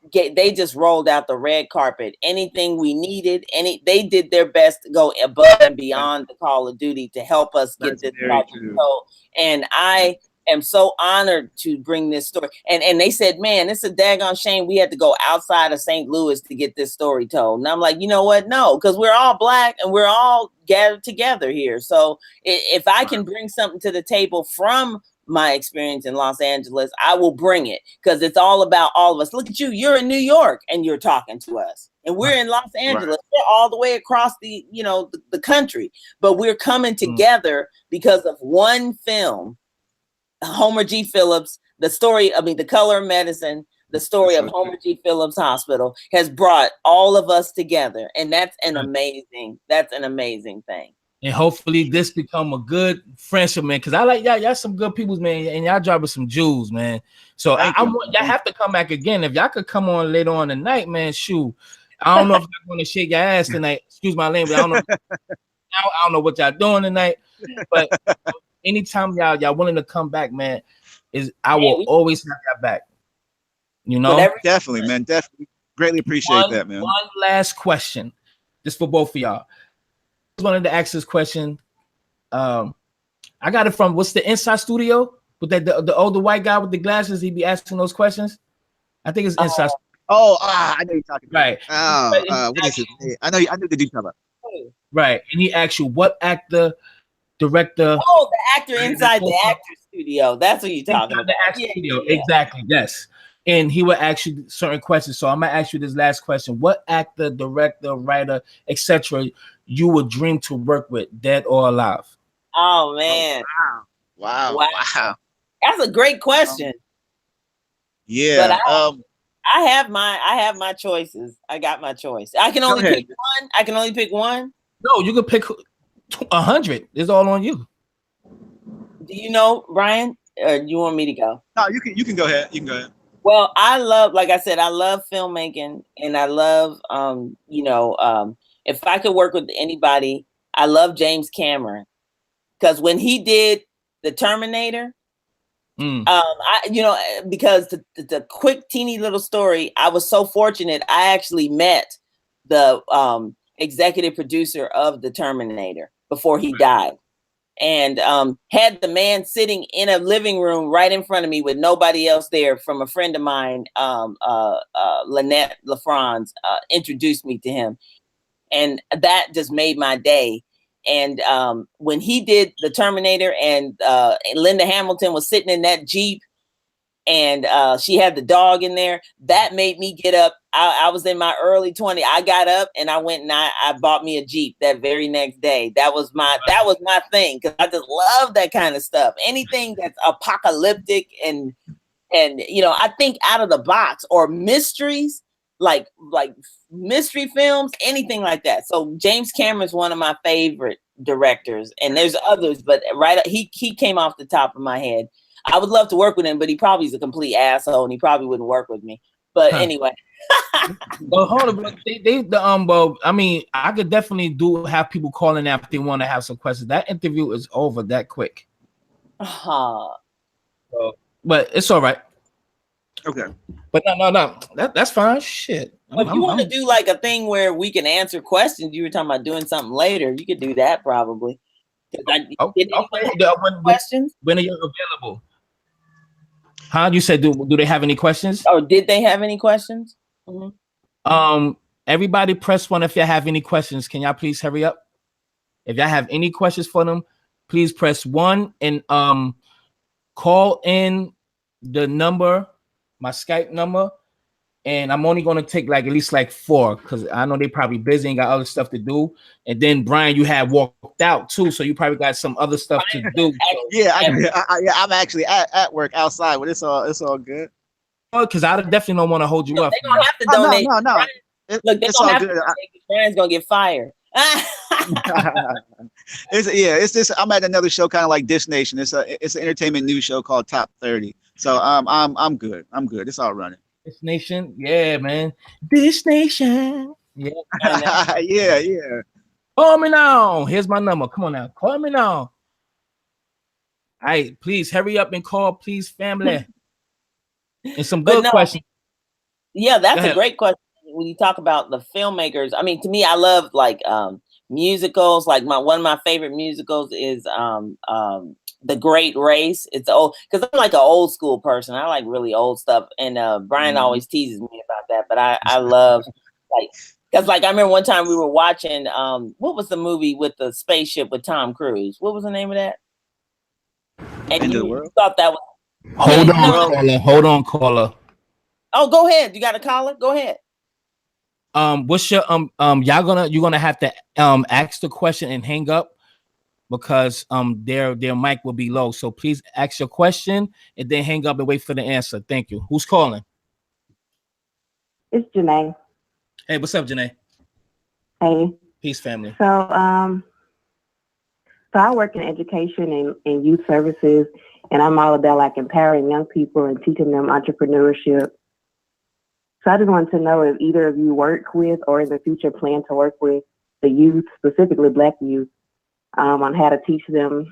just rolled out the red carpet. Anything we needed, they did their best to go above and beyond the call of duty to help us get this project. So, and I am so honored to bring this story. And they said, man, it's a daggone shame we had to go outside of St. Louis to get this story told. And I'm like, you know what? No, because we're all Black and we're all gathered together here. So if I can bring something to the table from my experience in Los Angeles, I will bring it, because it's all about all of us. Look at you. You're in New York and you're talking to us. And we're in Los Angeles. We're all the way across the country. But we're coming together because of one film, Homer G. Phillips, The Color of Medicine, the story of Homer G. Phillips Hospital has brought all of us together. And that's an amazing thing. And hopefully this become a good friendship, man. Cause I like y'all some good peoples, man, and y'all dropping some jewels, man. So y'all have to come back again. If y'all could come on later on tonight, man, shoot. I don't know if y'all gonna shake your ass tonight. Excuse my language. I don't know what y'all doing tonight, but anytime y'all willing to come back, man, I will always have that back. You know, definitely, man. Definitely, greatly appreciate that, man. One last question, just for both of y'all. I wanted to ask this question. I got it from what's the Inside Studio with the older white guy with the glasses. He be asking those questions. I think it's Inside. I know you're talking about. Right. What is it? I know the detail about. Right, and he asked you what actor, director. Oh, the actor inside the actor studio. That's what you're talking about. The actor studio, exactly. Yes. And he would ask you certain questions. So I'm gonna ask you this last question: what actor, director, writer, etc., you would dream to work with, dead or alive? Oh man! Wow! That's a great question. Yeah. But I have my choices. I got my choice. I can only pick one. I can only pick one. No, you can pick 100. It's all on you. Do you know, Brian? Or you want me to go? No, you can go ahead. You can go ahead. Well, like I said, I love filmmaking, and I love, if I could work with anybody, I love James Cameron because when he did the Terminator, because the quick teeny little story, I was so fortunate. I actually met the executive producer of the Terminator before he died, and had the man sitting in a living room right in front of me with nobody else there, from a friend of mine, Lynette LaFrance, introduced me to him. And that just made my day. And when he did the Terminator, and Linda Hamilton was sitting in that Jeep, and she had the dog in there, that made me get up. I was in my early 20s. I got up and I went and I bought me a Jeep that very next day. That was my thing, because I just love that kind of stuff. Anything that's apocalyptic and I think out of the box, or mysteries, like mystery films, anything like that. So James Cameron's one of my favorite directors, and there's others, but he came off the top of my head. I would love to work with him, but he probably is a complete asshole, and he probably wouldn't work with me. But anyway. Well, hold on. Well, I mean, I could definitely have people calling out if they want to have some questions. That interview is over that quick. But it's all right. Okay. But no. That's fine. Shit. If you want to do like a thing where we can answer questions, you were talking about doing something later. You could do that probably. Questions? When are you available? Huh? You said do they have any questions? Oh, did they have any questions? Mm-hmm. Everybody press 1 if you have any questions. Can y'all please hurry up? If y'all have any questions for them, please press 1 and call in the number, my Skype number, and I'm only gonna take at least 4, because I know they probably busy and got other stuff to do. And then Brian, you had walked out too, so you probably got some other stuff to do. Yeah, I'm actually at work outside, but it's all good. Because I definitely don't want to hold you up. They don't have to donate. No. Look, they don't have to donate. Brian's gonna get fired. It's this. I'm at another show, kind of like Dish Nation. It's an entertainment news show called Top 30. So I'm good. It's all running. Dish Nation, yeah, man. Dish Nation, yeah. yeah. Call me now. Here's my number. Come on now, call me now. All right, please hurry up and call, please, family. And some good questions. Yeah, that's a great question. When you talk about the filmmakers, I mean, to me, I love musicals. Like one of my favorite musicals is The Great Race. It's old because I'm like an old school person. I like really old stuff, and Brian always teases me about that. But I love because I remember one time we were watching what was the movie with the spaceship with Tom Cruise? What was the name of that? And you thought that was. Hold on, caller. Oh, go ahead. You got a caller? Go ahead. What's your you're gonna have to ask the question and hang up, because their mic will be low. So please ask your question and then hang up and wait for the answer. Thank you. Who's calling? It's Janae. Hey, what's up, Janae? Hey. Peace, family. So I work in education and youth services, and I'm all about empowering young people and teaching them entrepreneurship. So I just wanted to know if either of you work with or in the future plan to work with the youth, specifically Black youth, on how to teach them,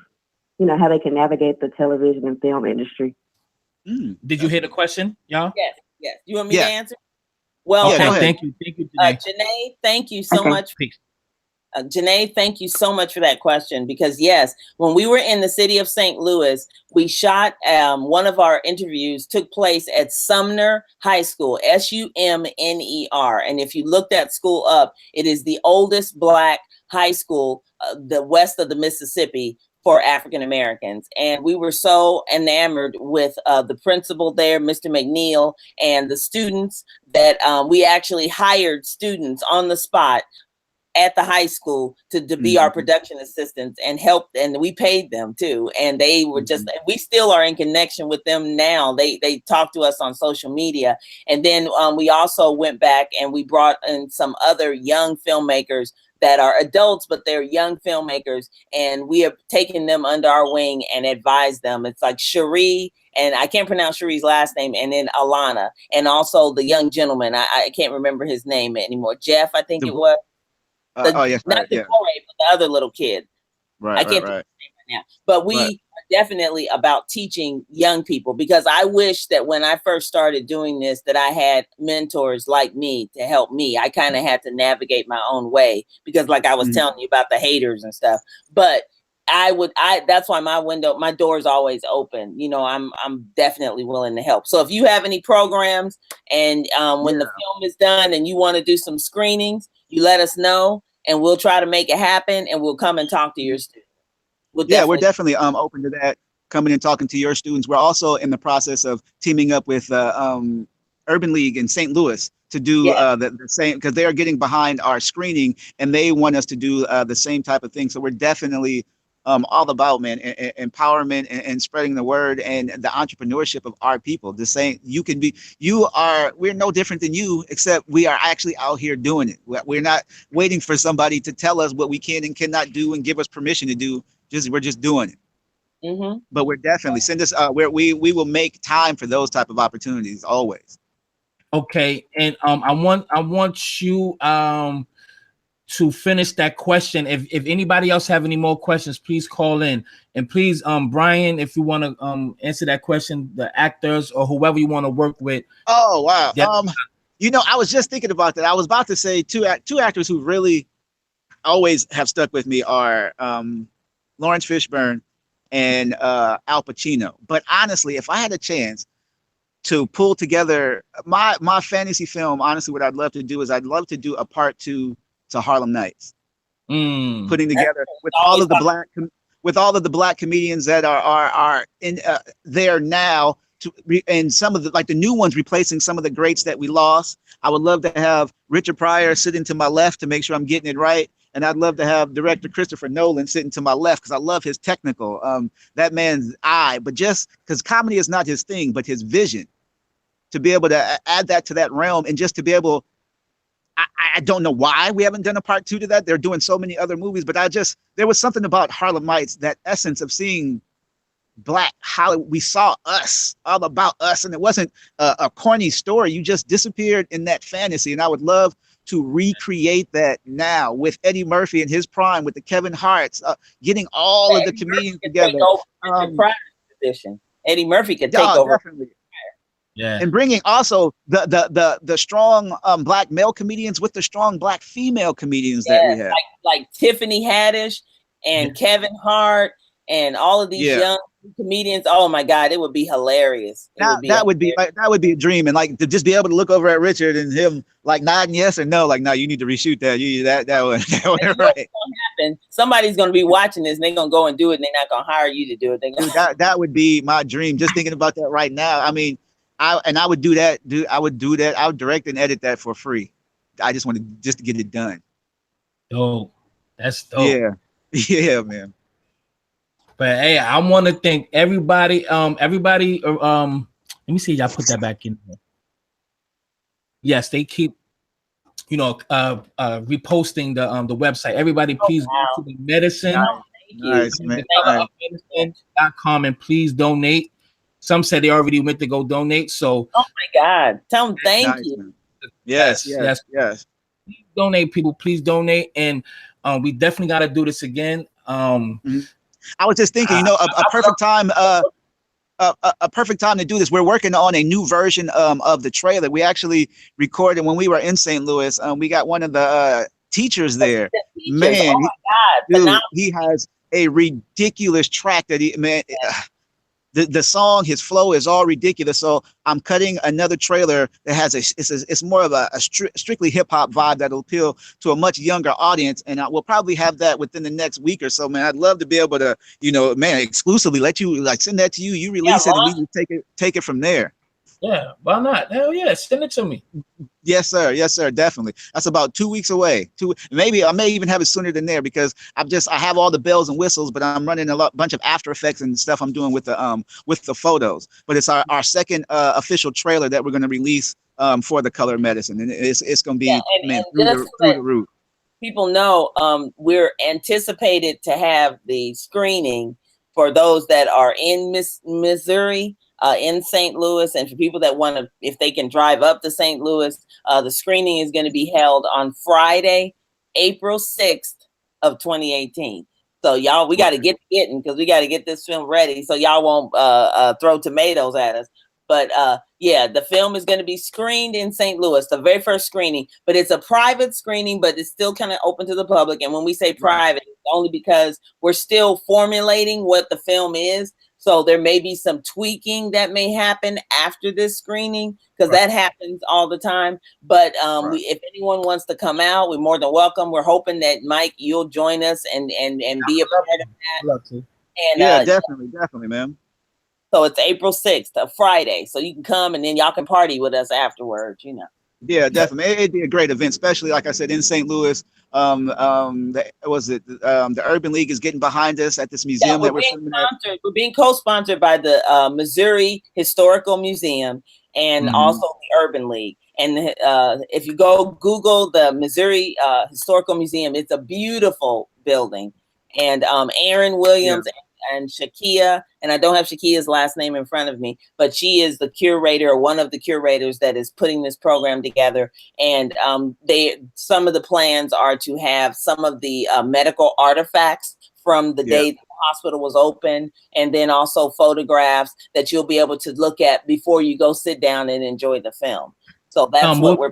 how they can navigate the television and film industry. Did you hear the question, y'all? Yes. You want me to answer? Well, thank you, Janae. Janae, thank you so much. Janae, thank you so much for that question, because yes, when we were in the city of St. Louis, we shot one of our interviews took place at Sumner High School, SUMNER. And if you look that school up, it is the oldest Black high school, the west of the Mississippi, for African Americans. And we were so enamored with the principal there, Mr. McNeil, and the students that we actually hired students on the spot at the high school to be our production assistants and helped, and we paid them too. And they were we still are in connection with them now. They talk to us on social media. And then we also went back and we brought in some other young filmmakers that are adults, but they're young filmmakers, and we have taken them under our wing and advised them. It's like Cherie, and I can't pronounce Cherie's last name, and then Alana, and also the young gentleman. I can't remember his name anymore. Jeff, I think it was. Oh yes, Not right, the yeah, boy, but the other little kid. I right, can't think of his name right now. But we are definitely about teaching young people, because I wish that when I first started doing this, that I had mentors like me to help me. I kind of had to navigate my own way, because like I was telling you about the haters and stuff. But that's why my door is always open. You know, I'm definitely willing to help. So if you have any programs, and when the film is done and you want to do some screenings, you let us know, and we'll try to make it happen, and we'll come and talk to your students. we're definitely open to that, coming and talking to your students. We're also in the process of teaming up with Urban League in St. Louis to do the same, because they are getting behind our screening and they want us to do the same type of thing. So we're definitely all about, man, empowerment and spreading the word and the entrepreneurship of our people. The same, we're no different than you, except we are actually out here doing it. We're not waiting for somebody to tell us what we can and cannot do and give us permission to do. We're just doing it. But we're definitely send us we will make time for those type of opportunities always. Okay, and I want you to finish that question. If anybody else have any more questions, please call in. And please, Brian, if you want to answer that question, the actors or whoever you want to work with. Oh wow. I was just thinking about that. I was about to say two actors who really always have stuck with me are Lawrence Fishburne and Al Pacino. But honestly, if I had a chance to pull together my fantasy film, honestly, what I'd love to do is I'd love to do a part 2 to Harlem Nights. Putting together with all of the black comedians that are in there now, and some of the new ones replacing some of the greats that we lost. I would love to have Richard Pryor sitting to my left to make sure I'm getting it right. And I'd love to have director Christopher Nolan sitting to my left, because I love his technical, that man's eye. But just because comedy is not his thing, but his vision, to be able to add that to that realm, and just to be able, I don't know why we haven't done a part 2 to that. They're doing so many other movies, but there was something about Harlem Nights, that essence of seeing Black Hollywood. We saw us, all about us, and it wasn't a corny story. You just disappeared in that fantasy, and I would love to recreate that now with Eddie Murphy in his prime, with the Kevin Harts, getting all of the comedians together. Eddie Murphy could take over. Definitely. Yeah. And bringing also the strong Black male comedians with the strong Black female comedians that we have, like Tiffany Haddish and Kevin Hart and all of these young comedians. Oh my God, it would be hilarious. That would be a dream, and like to just be able to look over at Richard and him like nodding yes or no, like no, you need to reshoot that. That would right. Somebody's going to be watching this, and they're going to go and do it, and they're not going to hire you to do it. That would be my dream. Just thinking about that right now. I mean, I would do that. I would direct and edit that for free. I just wanted to get it done. Dope. That's dope. Yeah, man. But hey, I want to thank everybody. Let me see. Y'all put that back in there. Yes, they keep, reposting the website. Everybody, please go to the medicine. Nice, man. Medicine.com and please donate. Some said they already went to go donate. So, oh my God, tell them thank you. Man. Yes. Please donate, people. Please donate, and we definitely got to do this again. I was just thinking, a perfect time. A perfect time to do this. We're working on a new version of the trailer. We actually recorded when we were in St. Louis. We got one of the teachers there. Man, oh my God, he has a ridiculous track that the song, his flow is all ridiculous. So I'm cutting another trailer that has it's more of a strictly hip hop vibe that'll appeal to a much younger audience. And we'll probably have that within the next week or so, man. I'd love to be able to, exclusively let you send that to you. You release it and we can take it from there. Yeah, why not? Hell yeah, send it to me. Yes, sir. Yes, sir. Definitely. That's about 2 weeks away. Maybe I may even have it sooner than there, because I have all the bells and whistles, but I'm running a bunch of After Effects and stuff I'm doing with the photos. But it's our second official trailer that we're going to release for the Color Medicine, and it's going to be through the roof. People know we're anticipated to have the screening for those that are in Missouri. In St. Louis, and for people that want to, if they can drive up to St. Louis, the screening is going to be held on Friday, April 6th of 2018. So y'all, we got to get getting because we got to get this film ready so y'all won't throw tomatoes at us. But yeah, the film is going to be screened in St. Louis, the very first screening, but it's a private screening, but it's still kind of open to the public. And when we say private, it's only because we're still formulating what the film is. So there may be some tweaking that may happen after this screening because that happens all the time. But if anyone wants to come out, we're more than welcome. We're hoping that Mike, you'll join us and be a part of that. Love to. And yeah, definitely, man. So it's April 6th, a Friday. So you can come and then y'all can party with us afterwards, you know. Yeah, definitely. It'd be a great event, especially like I said in St. Louis. The Urban League is getting behind us at this museum that we're filming at. We're being co-sponsored by the Missouri Historical Museum and also the Urban League. And if you go Google the Missouri Historical Museum, it's a beautiful building. And Aaron Williams and Shakia, and I don't have Shakia's last name in front of me, but she is the curator, or one of the curators that is putting this program together. And some of the plans are to have some of the medical artifacts from the day the hospital was open, and then also photographs that you'll be able to look at before you go sit down and enjoy the film. So that's what we're.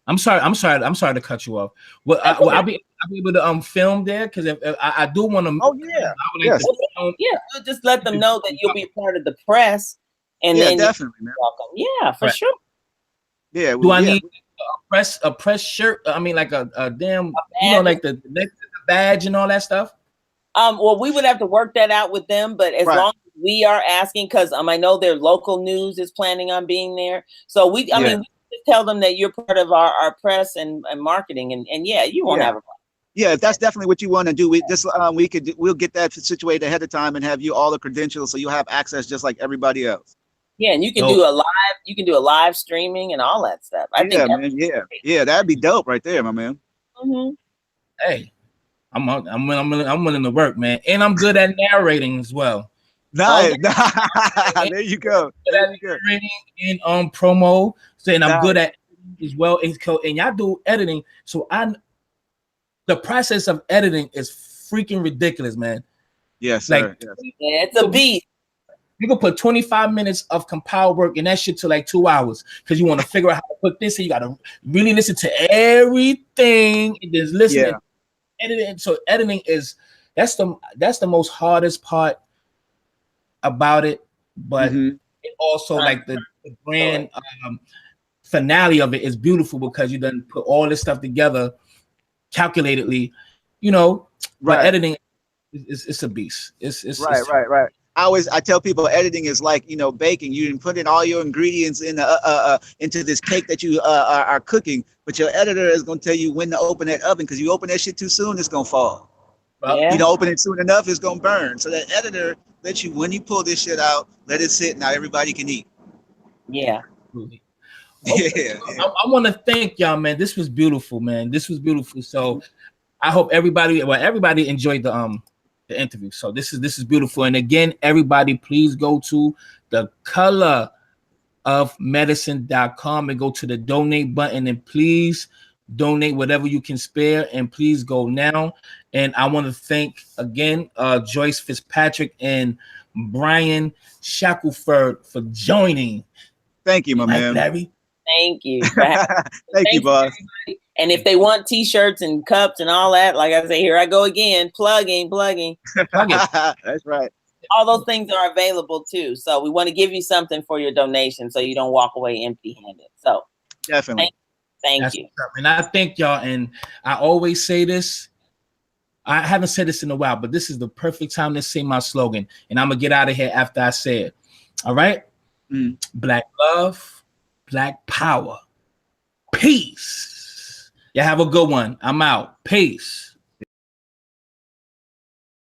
I'm sorry to cut you off. Well, I'll be able to film there because if I do want to. Oh yeah, we'll just let them know that you'll be part of the press, and then definitely, man. Welcome. Yeah, for sure. Yeah. Do I need a press shirt? I mean, like a damn, like the badge and all that stuff. Well, we would have to work that out with them, but as long as we are asking, because I know their local news is planning on being there, so we just tell them that you're part of our press and marketing, and you won't have a problem. Yeah, if that's definitely what you want to do, we'll get that situated ahead of time and have you all the credentials so you'll have access just like everybody else. Yeah, and you can do a live streaming and all that stuff. I think that'd be dope right there, my man. Mm-hmm. Hey, I'm willing to work, man, and I'm good at narrating as well. Nice. There you go. And on promo, saying I'm good at as well. And y'all do editing, so the process of editing is freaking ridiculous, man. Yes, sir. Yeah, it's a beat. You can put 25 minutes of compiled work and that shit to like 2 hours because you want to figure out how to put this, and you got to really listen to everything and just listen. Yeah. Editing. So editing that's the most hardest part about it, but it also like the grand finale of it is beautiful because you done put all this stuff together calculatedly, but editing it's a beast. It's right. I tell people editing is like baking. You put in all your ingredients in into this cake that you are cooking, but your editor is going to tell you when to open that oven because you open that shit too soon, it's going to fall. You don't open it soon enough, it's going to burn. So that editor lets you, when you pull this shit out, let it sit. Now everybody can eat. Yeah. Okay. I want to thank y'all, man. This was beautiful, man. This was beautiful. So I hope everybody enjoyed the interview. So this is beautiful. And again, everybody, please go to thecolorofmedicine.com and go to the donate button and please donate whatever you can spare, and please go now. And I want to thank again Joyce Fitzpatrick and Brian Shackelford for joining. Thank you, my man. Larry. Thank you. Thank you, boss. Everybody. And if they want t-shirts and cups and all that, like I say, here I go again, plugging. That's right. All those things are available too. So we want to give you something for your donation so you don't walk away empty-handed. So definitely. Thank you. And I thank y'all. And I always say this. I haven't said this in a while, but this is the perfect time to say my slogan. And I'm going to get out of here after I say it. All right? Black love, Black power, peace. Y'all have a good one. I'm out. Peace.